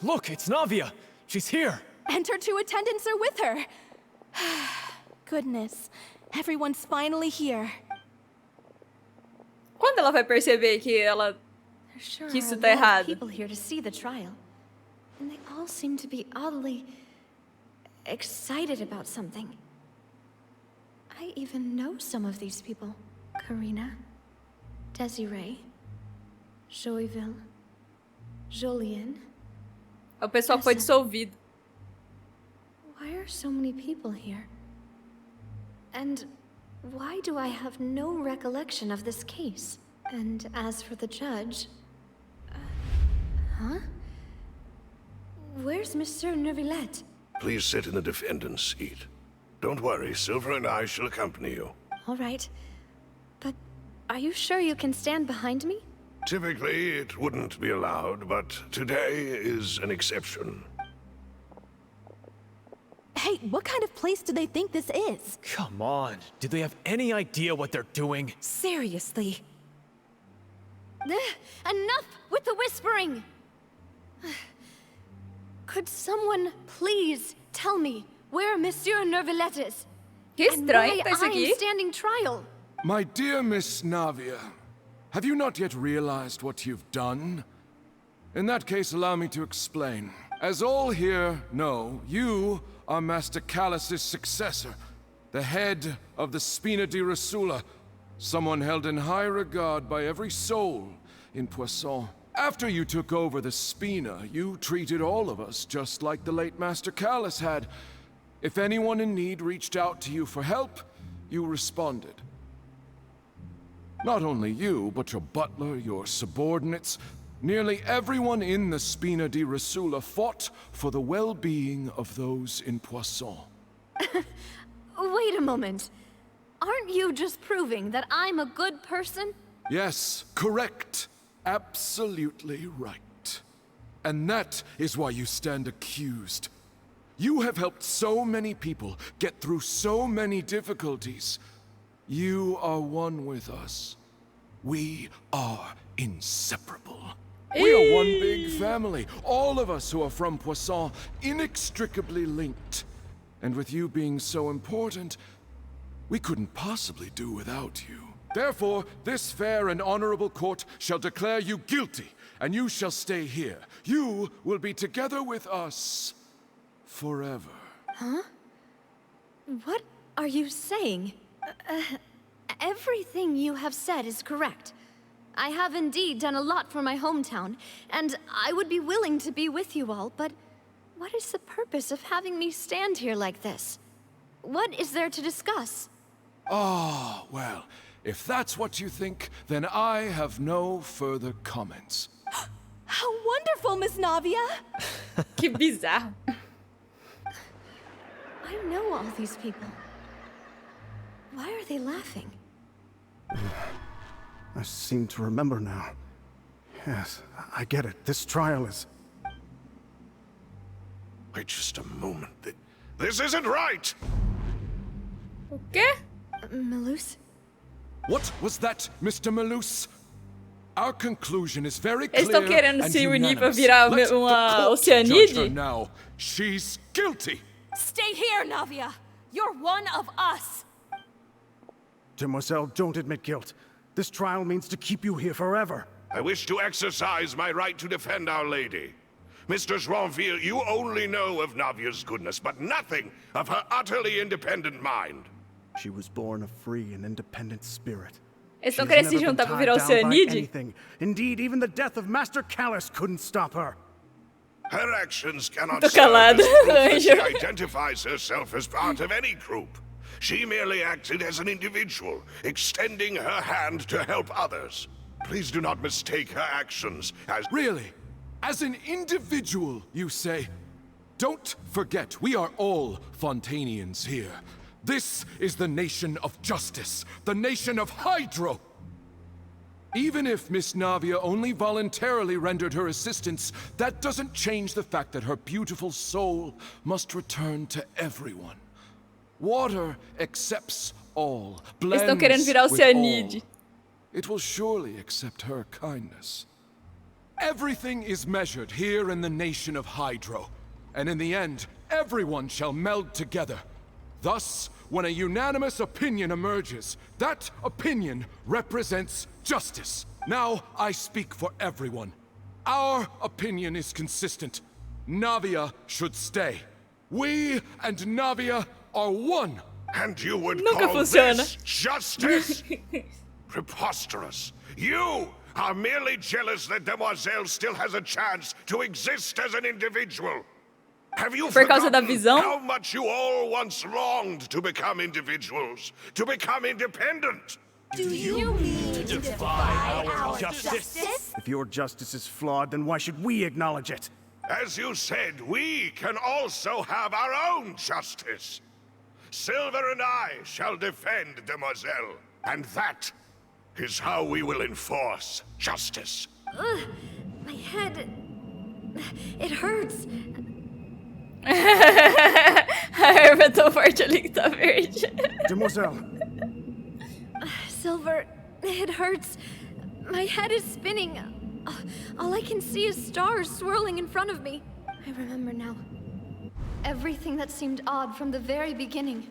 Speaker 16: Look, it's Navia. She's here.
Speaker 14: And her two attendants are with her. Goodness, everyone's finally here.
Speaker 1: Quando ela vai perceber que ela que isso tá errado?
Speaker 7: People here to see the trial, and they all seem to be oddly excited about something. I even know some of these people: Karina, Desiree, Joyville, Jolien.
Speaker 1: O pessoal foi dissolvido.
Speaker 7: Why are so many people here? And why do I have no recollection of this case? And as for the judge... huh? Where's Monsieur Neuvillette?
Speaker 11: Please sit in the defendant's seat. Don't worry, Silver and I shall accompany you.
Speaker 7: All right. But are you sure you can stand behind me?
Speaker 11: Typically, it wouldn't be allowed, but today is an exception.
Speaker 14: Hey, what kind of place do they think this is?
Speaker 16: Come on. Do they have any idea what they're doing?
Speaker 14: Seriously.
Speaker 7: Enough with the whispering! Could someone please tell me where Monsieur Neuvillette is?
Speaker 1: Que estranho tá isso
Speaker 7: I
Speaker 1: aqui.
Speaker 7: am standing trial.
Speaker 8: My dear Miss Navia, have you not yet realized what you've done? In that case, allow me to explain. As all here know, you are Master Callus's successor, the head of the Spina di Rosula, someone held in high regard by every soul in Poisson. After you took over the Spina, you treated all of us just like the late Master Callus had. If anyone in need reached out to you for help, you responded. Not only you, but your butler, your subordinates, nearly everyone in the Spina di Rosula fought for the well-being of those in Poisson.
Speaker 7: Wait a moment. Aren't you just proving that I'm a good person?
Speaker 8: Yes, correct. Absolutely right. And that is why you stand accused. You have helped so many people get through so many difficulties. You are one with us. We are inseparable. We are one big family, all of us who are from Poisson, inextricably linked. And with you being so important, we couldn't possibly do without you. Therefore, this fair and honorable court shall declare you guilty, and you shall stay here. You will be together with us forever.
Speaker 7: Huh? What are you saying? Everything you have said is correct. I have indeed done a lot for my hometown, and I would be willing to be with you all, but what is the purpose of having me stand here like this? What is there to discuss?
Speaker 8: Ah, well, if that's what you think, then I have no further comments.
Speaker 14: How wonderful, Miss Navia!
Speaker 1: Que bizarro.
Speaker 7: I know all these people. Why are they laughing?
Speaker 12: I seem to remember now. Yes, I get it. This trial is...
Speaker 11: Wait just a moment. This isn't right!
Speaker 1: O quê?
Speaker 7: Malus?
Speaker 8: What was that, Mr. Malus? Our conclusion is very clear.
Speaker 1: Eles estão querendo
Speaker 8: and
Speaker 1: se unir pra
Speaker 8: unanimous.
Speaker 1: virar
Speaker 8: Let
Speaker 1: uma
Speaker 8: the court judge her
Speaker 1: Oceanide?
Speaker 8: now. She's guilty.
Speaker 14: Stay here, Navia. You're one of us.
Speaker 12: Demoiselle, don't admit guilt. This trial means to keep you here forever.
Speaker 11: I wish to exercise my right to defend Our Lady. Mistress Ronville, you only know of Navia's goodness, but nothing of her utterly independent mind.
Speaker 12: She was born a free and independent spirit.
Speaker 1: Eles estão
Speaker 12: She's
Speaker 1: querendo se
Speaker 12: never been
Speaker 1: juntar pra
Speaker 12: tied
Speaker 1: virar
Speaker 12: down by
Speaker 1: Oceanide?
Speaker 12: anything. Indeed, even the death of Master Callus couldn't stop her.
Speaker 11: Her actions cannot
Speaker 1: Tô
Speaker 11: serve
Speaker 1: calada,
Speaker 11: as proof that she
Speaker 1: anjo.
Speaker 11: identifies herself as part of any group. She merely acted as an individual, extending her hand to help others. Please do not mistake her actions as...
Speaker 8: Really? As an individual, you say? Don't forget, we are all Fontainians here. This is the nation of justice, the nation of Hydro. Even if Miss Navia only voluntarily rendered her assistance, that doesn't change the fact that her beautiful soul must return to everyone. Water accepts all,
Speaker 1: Eles estão querendo
Speaker 8: blends
Speaker 1: virar
Speaker 8: with all.
Speaker 1: Oceanide.
Speaker 8: It will surely accept her kindness. Everything is measured here in the nation of Hydro, and in the end, everyone shall meld together. Thus, when a unanimous opinion emerges, that opinion represents justice. Now I speak for everyone. Our opinion is consistent. Navia should stay. We and Navia are one.
Speaker 11: And you would
Speaker 1: Nunca
Speaker 11: call
Speaker 1: funciona.
Speaker 11: this justice? Preposterous. You are merely jealous that Demoiselle still has a chance to exist as an individual. Have you
Speaker 1: Por causa da
Speaker 11: forgotten
Speaker 1: visão?
Speaker 11: how much you all once longed to become individuals, to become independent?
Speaker 6: Do you mean to defy our justice?
Speaker 12: If your justice is flawed, then why should we acknowledge it?
Speaker 11: As you said, we can also have our own justice. Silver and I shall defend Demoiselle, and that is how we will enforce justice.
Speaker 7: My head... It hurts.
Speaker 1: A erva é tão forte ali que tá verde.
Speaker 12: Demoiselle,
Speaker 7: Silver, it hurts. My head is spinning. All I can see is stars swirling in front of me. I remember now. Everything that seemed odd from the very beginning.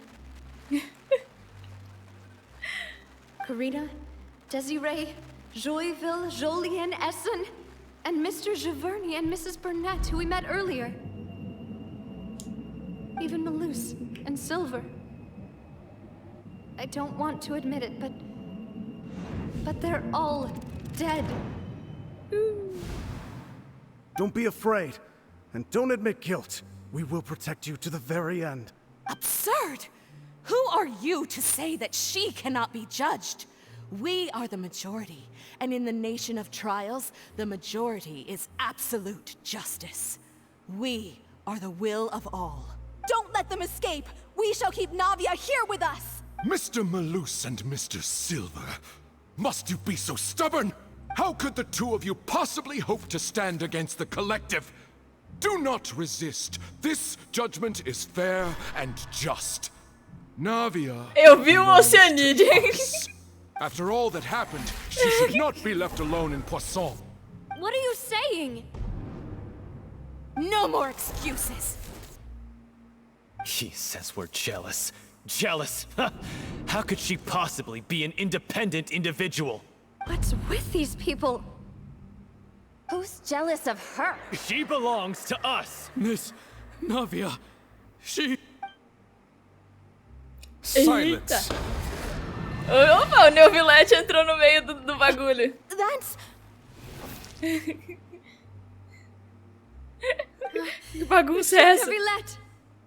Speaker 7: Karina, Desiree, Joyville, Jolien, Essen, and Mr. Giverny and Mrs. Burnett, who we met earlier. Even Malus and Silver. I don't want to admit it, but they're all dead.
Speaker 12: don't be afraid. And don't admit guilt. We will protect you to the very end.
Speaker 17: Absurd! Who are you to say that she cannot be judged? We are the majority, and in the nation of trials, the majority is absolute justice. We are the will of all.
Speaker 14: Don't let them escape! We shall keep Navia here with us!
Speaker 8: Mr. Malus and Mr. Silver, must you be so stubborn? How could the two of you possibly hope to stand against the collective? Do not resist. This judgment is fair and just. Navia.
Speaker 1: Eu vi Oceanide.
Speaker 8: After all that happened, she should not be left alone in Poisson.
Speaker 7: What are you saying?
Speaker 17: No more excuses!
Speaker 16: He says we're jealous. Jealous? How could she possibly be an independent individual?
Speaker 7: What's with these people?
Speaker 15: Who's jealous of her?
Speaker 16: She belongs to us.
Speaker 9: Miss Navia, she...
Speaker 8: Silence.
Speaker 1: Opa, o Neuvillette entrou no meio do bagulho.
Speaker 14: That's...
Speaker 1: Que bagunça é essa?
Speaker 7: Neuvillette!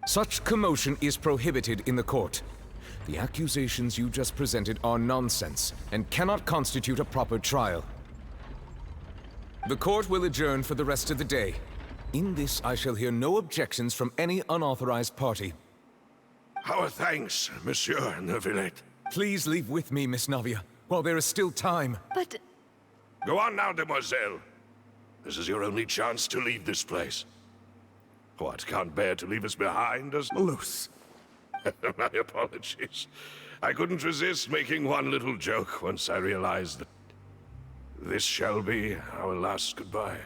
Speaker 5: Such commotion is prohibited in the court. The accusations you just presented are nonsense and cannot constitute a proper trial. The court will adjourn for the rest of the day. In this, I shall hear no objections from any unauthorized party.
Speaker 11: Our thanks, Monsieur Neuvillette.
Speaker 5: Please leave with me, Miss Navia, while there is still time.
Speaker 7: But...
Speaker 11: Go on now, Demoiselle. This is your only chance to leave this place. What, can't bear to leave us behind, does...
Speaker 12: Malus,
Speaker 11: My apologies. I couldn't resist making one little joke once I realized that this shall be our last goodbye.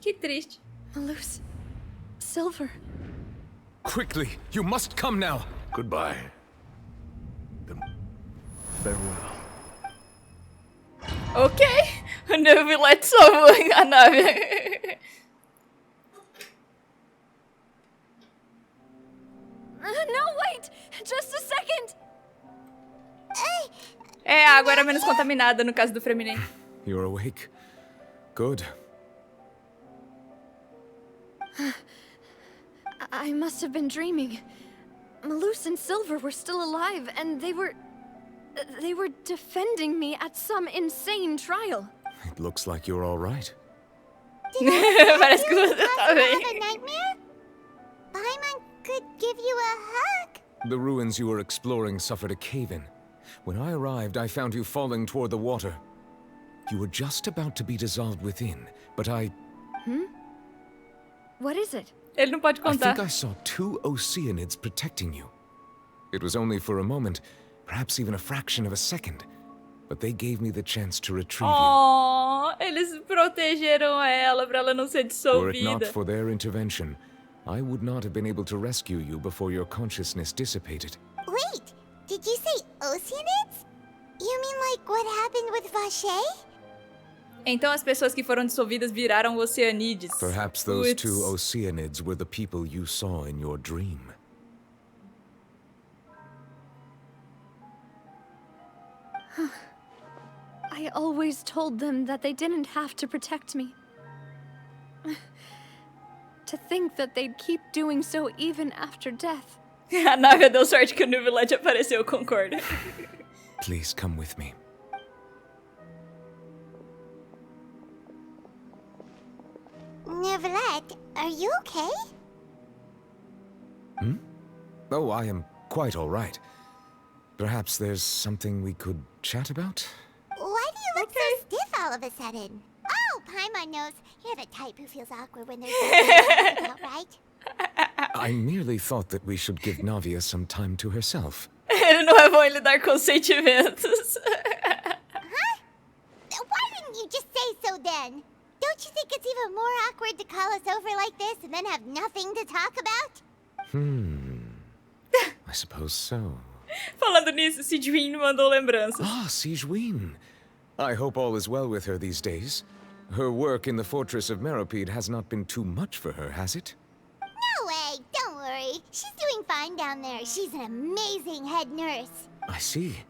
Speaker 1: Que triste.
Speaker 7: Malus. Silver.
Speaker 5: Quickly, you must come now.
Speaker 11: Goodbye.
Speaker 12: Farewell.
Speaker 1: Ok. O Neuvillette salvou a nave.
Speaker 7: No, wait! Just a second!
Speaker 1: É, a água era menos contaminada no caso do Freminen.
Speaker 5: You're awake. Good.
Speaker 7: I must have been dreaming. Malus and Silver were still alive, and they were defending me at some insane trial.
Speaker 5: It looks like you're all right.
Speaker 1: Parece que você tá bem.
Speaker 3: Have a nightmare? Paimon could give you a hug.
Speaker 5: The ruins you were exploring suffered a cave-in. When I arrived, I found you falling toward the water. You were just about to be dissolved within, but I...
Speaker 7: What is it?
Speaker 1: Ele não pode
Speaker 5: I
Speaker 1: contar.
Speaker 5: think I saw 2 Oceanids protecting you. It was only for a moment, perhaps even a fraction of a second, but they gave me the chance to retrieve you.
Speaker 1: Oh, eles protegeram ela pra ela não ser
Speaker 5: Were it not
Speaker 1: dissolvida.
Speaker 5: for their intervention, I would not have been able to rescue you before your consciousness dissipated.
Speaker 3: Wait, did you say Oceanids? You mean like what happened with Vache?
Speaker 1: Então as pessoas que foram dissolvidas viraram Oceanides.
Speaker 5: Perhaps those
Speaker 1: Puts.
Speaker 5: 2 Oceanids were the people you saw in your dream.
Speaker 7: I always told them that they didn't have to protect me. To think that they'd keep doing so even after death.
Speaker 1: A nave deu sorte que o Neuvillette apareceu, concordo.
Speaker 5: Please come with me.
Speaker 3: Neuvillette, are you okay?
Speaker 5: Oh, I am quite all right. Perhaps there's something we could chat about?
Speaker 3: Why do you look so stiff all of a sudden? Oh, Paimon knows. You're the type who feels awkward when there's something to talk about, right?
Speaker 5: I merely thought that we should give Navia some time to herself.
Speaker 1: Ele não é bom em lidar com sentimentos.
Speaker 3: Huh? Why didn't you just say so then? Don't you think it's even more awkward to call us over like this and then have nothing to talk about?
Speaker 5: I suppose so.
Speaker 1: Falando nisso, Sidwin mandou lembranças.
Speaker 5: Ah, Sigewin. I hope all is well with her these days. Her work in the fortress of Meropide has not been too much for her, has it?
Speaker 3: No way, don't worry. She's doing fine down there. She's an amazing head nurse.
Speaker 5: I see.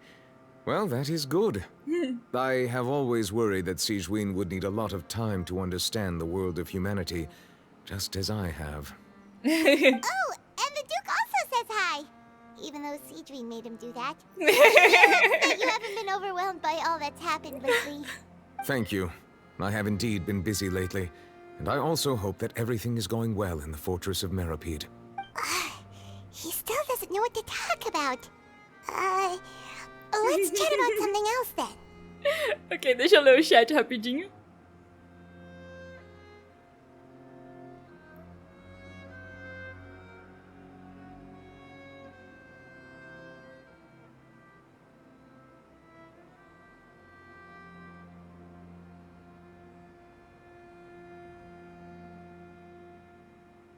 Speaker 5: Well, that is good. I have always worried that Sigewin would need a lot of time to understand the world of humanity, just as I have.
Speaker 3: Oh, and the Duke also says hi. Even though Sidwin made him do that. That you haven't been overwhelmed by all that's happened lately.
Speaker 5: Thank you. I have indeed been busy lately, and I also hope that everything is going well in the fortress of Meropide.
Speaker 3: He still doesn't know what to talk about. Let's chat about something else then.
Speaker 1: Ok, deixa eu ler o chat rapidinho.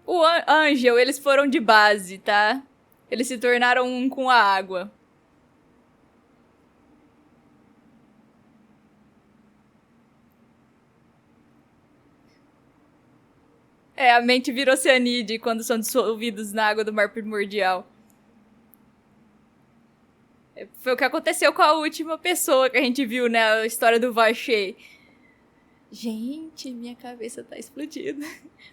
Speaker 1: O Angel, eles foram de base, tá? Eles se tornaram um com a água. É, a mente vira oceanide quando são dissolvidos na água do mar primordial. Foi o que aconteceu com a última pessoa que a gente viu, né? A história do Vache. Gente, minha cabeça tá explodindo.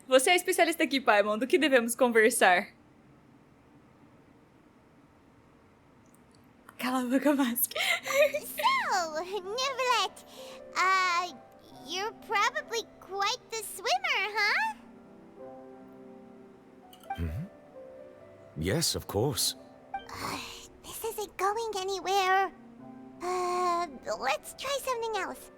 Speaker 1: Você é especialista aqui, Paimon. Do que devemos conversar? Cala a boca, Mask.
Speaker 3: So, Neuvillette, you're probably quite the swimmer, huh?
Speaker 5: Yes, of course.
Speaker 3: This isn't going anywhere. Let's try something else.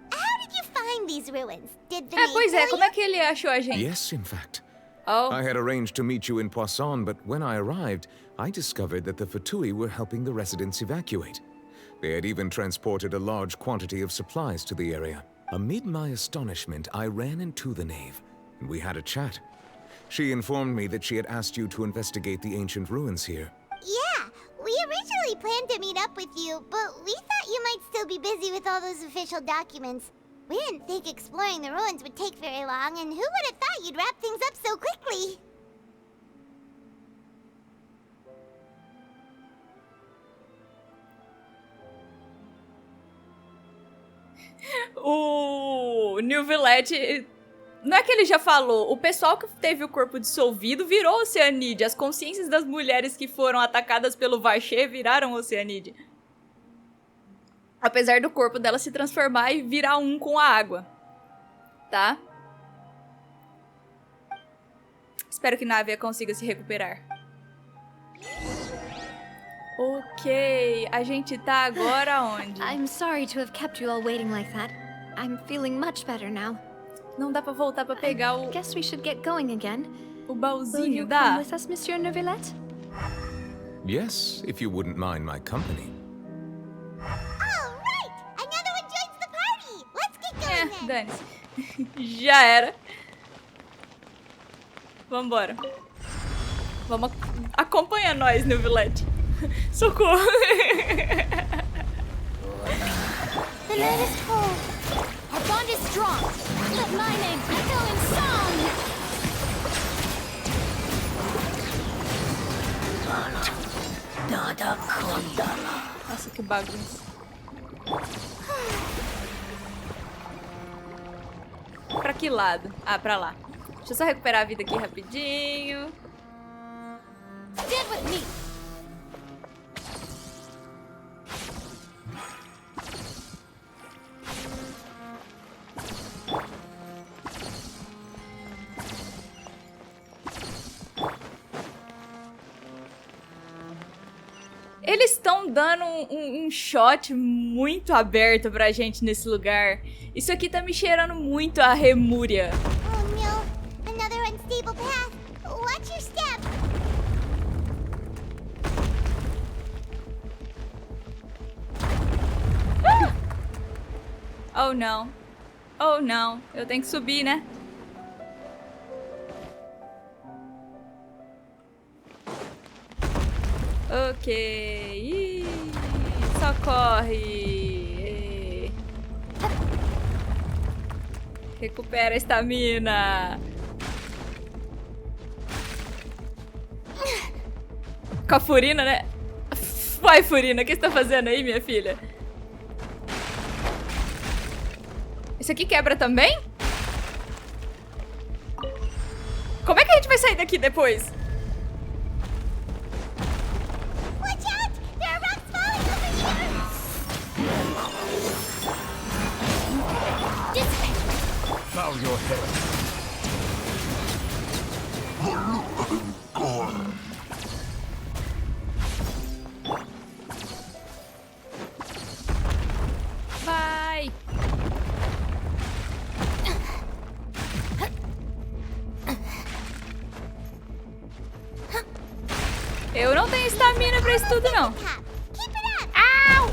Speaker 3: How did you find these ruins? Did the
Speaker 1: Pois é, como é que ele achou a gente?
Speaker 5: Yes, in fact.
Speaker 1: Oh.
Speaker 18: I had arranged to meet you in Poisson, but when I arrived, I discovered that the Fatui were helping the residents evacuate. They had even transported a large quantity of supplies to the area. Amid my astonishment, I ran into the knave, and we had a chat. She informed me that she had asked you to investigate the ancient ruins here.
Speaker 3: Yeah, we originally planned to meet up with you, but we thought you might still be busy with all those official documents. We didn't think exploring the ruins would take very long, and who would have thought you'd wrap things up so quickly?
Speaker 1: O Neuvillette, não é que ele já falou, o pessoal que teve o corpo dissolvido virou Oceanide. As consciências das mulheres que foram atacadas pelo Vacher viraram Oceanide. Apesar do corpo dela se transformar e virar um com a água. Tá? Espero que Navia consiga se recuperar. Ok, a gente tá agora onde?
Speaker 7: I'm sorry to have kept you all waiting like that. I'm feeling much better now.
Speaker 1: Não dá pra voltar pra pegar o...
Speaker 7: Guess we should get going again.
Speaker 1: O baúzinho,
Speaker 7: Will you
Speaker 1: dá?
Speaker 7: come with us, Monsieur Neuvillette?
Speaker 18: Yes, if you wouldn't mind my company.
Speaker 3: Alright! Another one joins the party! Let's get going then!
Speaker 1: Dane-se. Já era. Vambora. Vamos acompanhar nós, Neuvillette. Socorro.
Speaker 2: The night is cold. Our bond is strong. Let my name echo in song.
Speaker 1: Nossa, que bagunça. Pra que lado? Ah, pra lá. Deixa eu só recuperar a vida aqui rapidinho.
Speaker 2: Stand with me.
Speaker 1: Eles estão dando um shot muito aberto pra gente nesse lugar. Isso aqui tá me cheirando muito a Remúria.
Speaker 3: Oh no, another unstable path. Watch your step.
Speaker 1: Oh não. Oh não. Eu tenho que subir, né? Ok. Ih, socorre. Recupera a estamina. Com a Furina, né? Vai, Furina, o que você tá fazendo aí, minha filha? Isso aqui quebra também? Como é que a gente vai sair daqui depois?
Speaker 11: Bow your head.
Speaker 1: Vai! Eu não tenho estamina pra isso tudo, não. Au!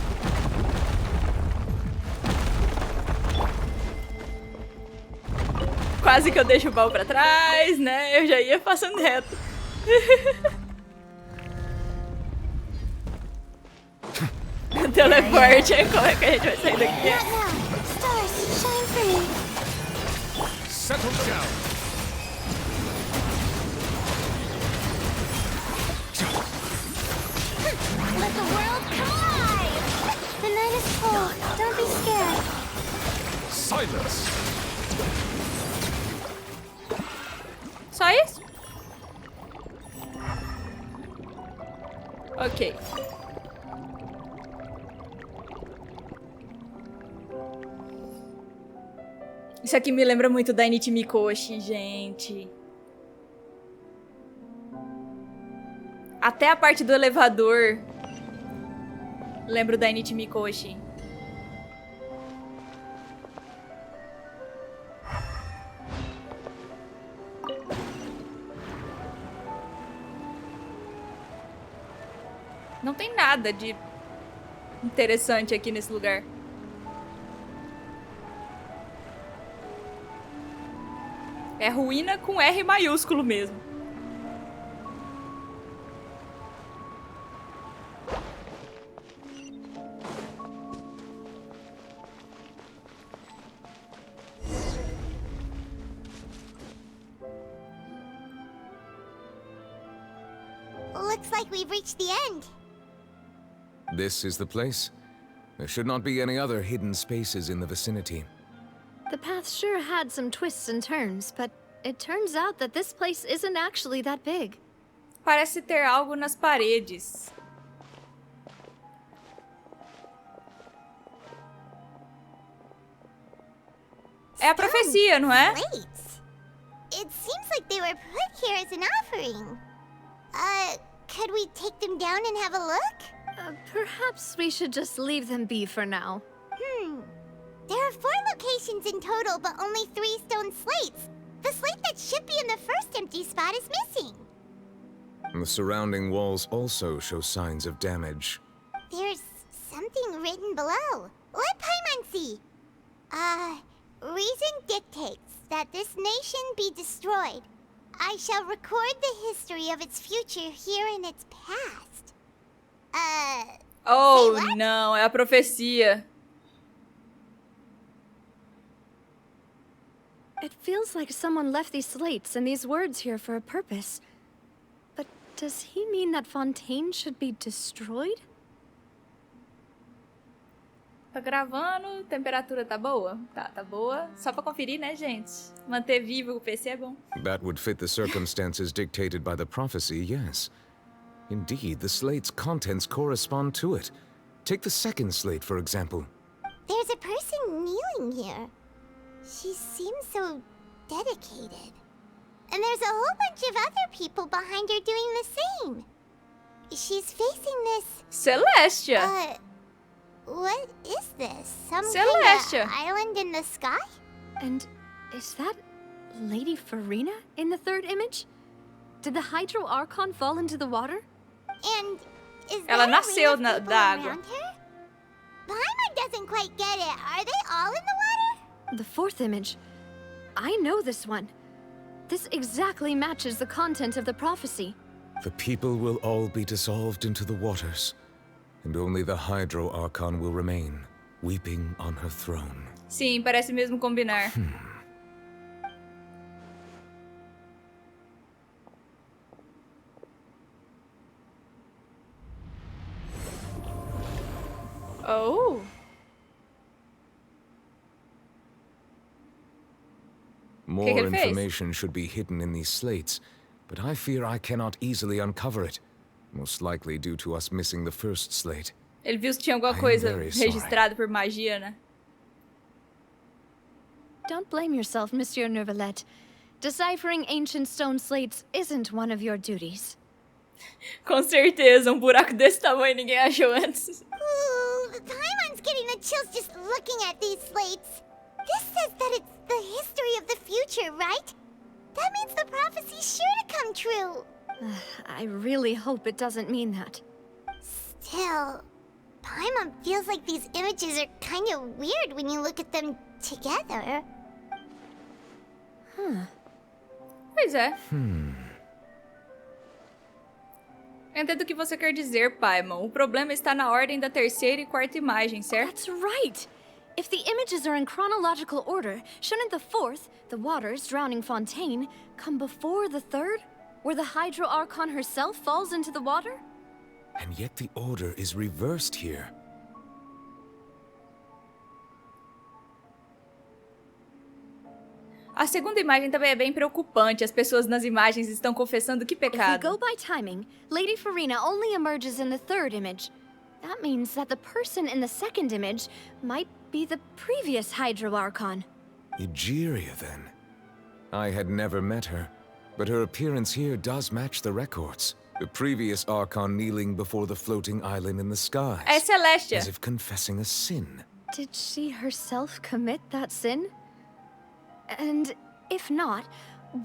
Speaker 1: Quase que eu deixo o baú pra trás, né? Eu já ia passando reto. Teleporte, como é que a gente vai sair daqui?
Speaker 2: Stars, shine free.
Speaker 18: Settle down.
Speaker 2: Let the world collide. The night is cold. Don't be scared.
Speaker 18: Silence.
Speaker 1: Só isso? Ok. Isso aqui me lembra muito da Inichi Mikoshi, gente. Até a parte do elevador. Lembro da Inichi Mikoshi. Não tem nada de interessante aqui nesse lugar. É ruína com R maiúsculo mesmo.
Speaker 3: Looks like we've reached the end.
Speaker 18: This is the place? There should not be any other hidden spaces in the vicinity.
Speaker 7: The path sure had some twists and turns, but it turns out that this place isn't actually that big.
Speaker 1: Parece ter algo nas paredes. É a profecia, não é?
Speaker 3: Slates. It seems like they were put here as an offering. Could we take them down and have a look?
Speaker 7: Perhaps we should just leave them be for now.
Speaker 3: There are 4 locations in total, but only 3 stone slates. The slate that should be in the first empty spot is missing.
Speaker 18: The surrounding walls also show signs of damage.
Speaker 3: There's something written below. Let Paimon see. Reason dictates that this nation be destroyed. I shall record the history of its future here in its past.
Speaker 1: Oh, não, é a profecia.
Speaker 7: It feels like someone left these slates and these words here for a purpose. But does he mean that Fontaine should be destroyed?
Speaker 1: Tá gravando, temperatura tá boa? Tá boa. Só pra conferir, né, gente? Manter vivo o PC é bom.
Speaker 18: That would fit the circumstances dictated by the prophecy, yes. Indeed, the slate's contents correspond to it. Take the second slate, for example.
Speaker 3: There's a person kneeling here. She seems so dedicated. And there's a whole bunch of other people behind her doing the same. She's facing this...
Speaker 1: Celestia!
Speaker 3: What is this? Some
Speaker 1: Celestia.
Speaker 3: kind of island in the sky?
Speaker 7: And is that Lady Farina in the third image? Did the Hydro Archon fall into the water?
Speaker 3: And is
Speaker 1: Ela
Speaker 3: there
Speaker 1: nasceu
Speaker 3: a ring of people
Speaker 1: da água.
Speaker 3: around her? Paimon doesn't quite get it. Are they all in the water?
Speaker 7: The fourth image. I know this one. This exactly matches the content of the prophecy.
Speaker 18: The people will all be dissolved into the waters, and only the Hydro Archon will remain, weeping on her throne.
Speaker 1: Sim, parece mesmo combinar. Oh.
Speaker 18: More information should be hidden in these slates, but I fear I cannot easily uncover it. Most likely due to us missing the first slate.
Speaker 1: Ele viu se tinha alguma coisa registrada por magia, né?
Speaker 7: Don't blame yourself, Monsieur Neuvillette. Deciphering ancient stone slates isn't one of your duties.
Speaker 1: Com certeza, buraco desse tamanho ninguém achou antes.
Speaker 3: Ooh, Paimon's getting the chills just looking at these slates. This says that it's the history of the future, right? That means the prophecy's sure to come true.
Speaker 7: I really hope it doesn't mean that.
Speaker 3: Still, Paimon feels like these images are kind of weird when you look at them together.
Speaker 1: Pois é. Entendo o que você quer dizer, Paimon. O problema está na ordem da terceira e quarta imagem, certo?
Speaker 7: That's right! If the images are in chronological order, shouldn't the fourth, the waters drowning Fontaine, come before the third, where the Hydro Archon herself falls into the water?
Speaker 18: And yet the order is reversed here.
Speaker 1: A segunda imagem também é bem preocupante. As pessoas nas imagens estão confessando que
Speaker 7: If we
Speaker 1: pecado.
Speaker 7: go by timing, Lady Farina only emerges in the third image. That means that the person in the second image might be the previous Hydro Archon.
Speaker 18: Egeria, then. I had never met her, but her appearance here does match the records. The previous Archon kneeling before the floating island in the skies.
Speaker 1: É Celestia.
Speaker 18: As if confessing a sin.
Speaker 7: Did she herself commit that sin? And if not,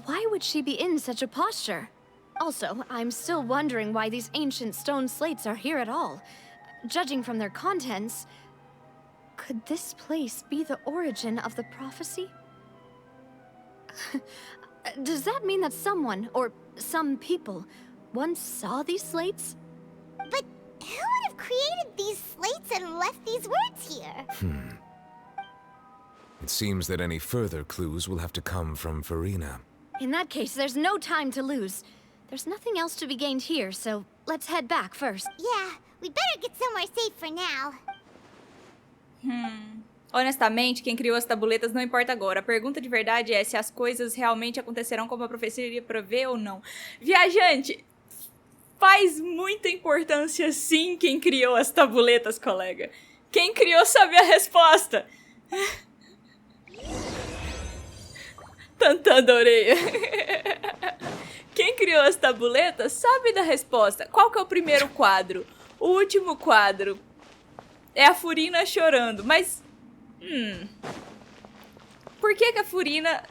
Speaker 7: why would she be in such a posture? Also, I'm still wondering why these ancient stone slates are here at all. Judging from their contents, could this place be the origin of the prophecy? Does that mean that someone, or some people, once saw these slates?
Speaker 3: But who would have created these slates and left these words here?
Speaker 18: It seems that any further clues will have to come from Farina.
Speaker 7: In that case, there's no time to lose. There's nothing else to be gained here, so let's head back first.
Speaker 3: Yeah, we better get somewhere safe for now.
Speaker 1: Honestamente, quem criou as tabuletas não importa agora. A pergunta de verdade é se as coisas realmente acontecerão como a profecia prevê ou não. Viajante, faz muita importância sim quem criou as tabuletas, colega. Quem criou sabe a resposta. Tantando a orelha. Quem criou as tabuletas sabe da resposta. Qual que é o primeiro quadro? O último quadro é a Furina chorando. Mas... por que que a Furina...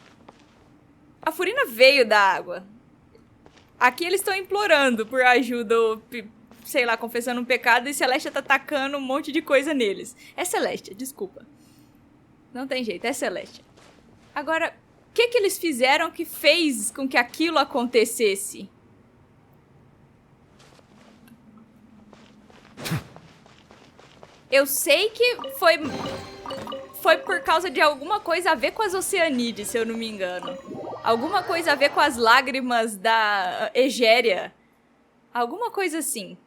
Speaker 1: A Furina veio da água. Aqui eles estão implorando por ajuda, ou, sei lá, confessando um pecado, e Celestia tá tacando um monte de coisa neles. É Celestia, desculpa. Não tem jeito, é Celestia. Agora... o que que eles fizeram que fez com que aquilo acontecesse? Eu sei que foi por causa de alguma coisa a ver com as Oceanides, se eu não me engano. Alguma coisa a ver com as lágrimas da Egéria. Alguma coisa assim.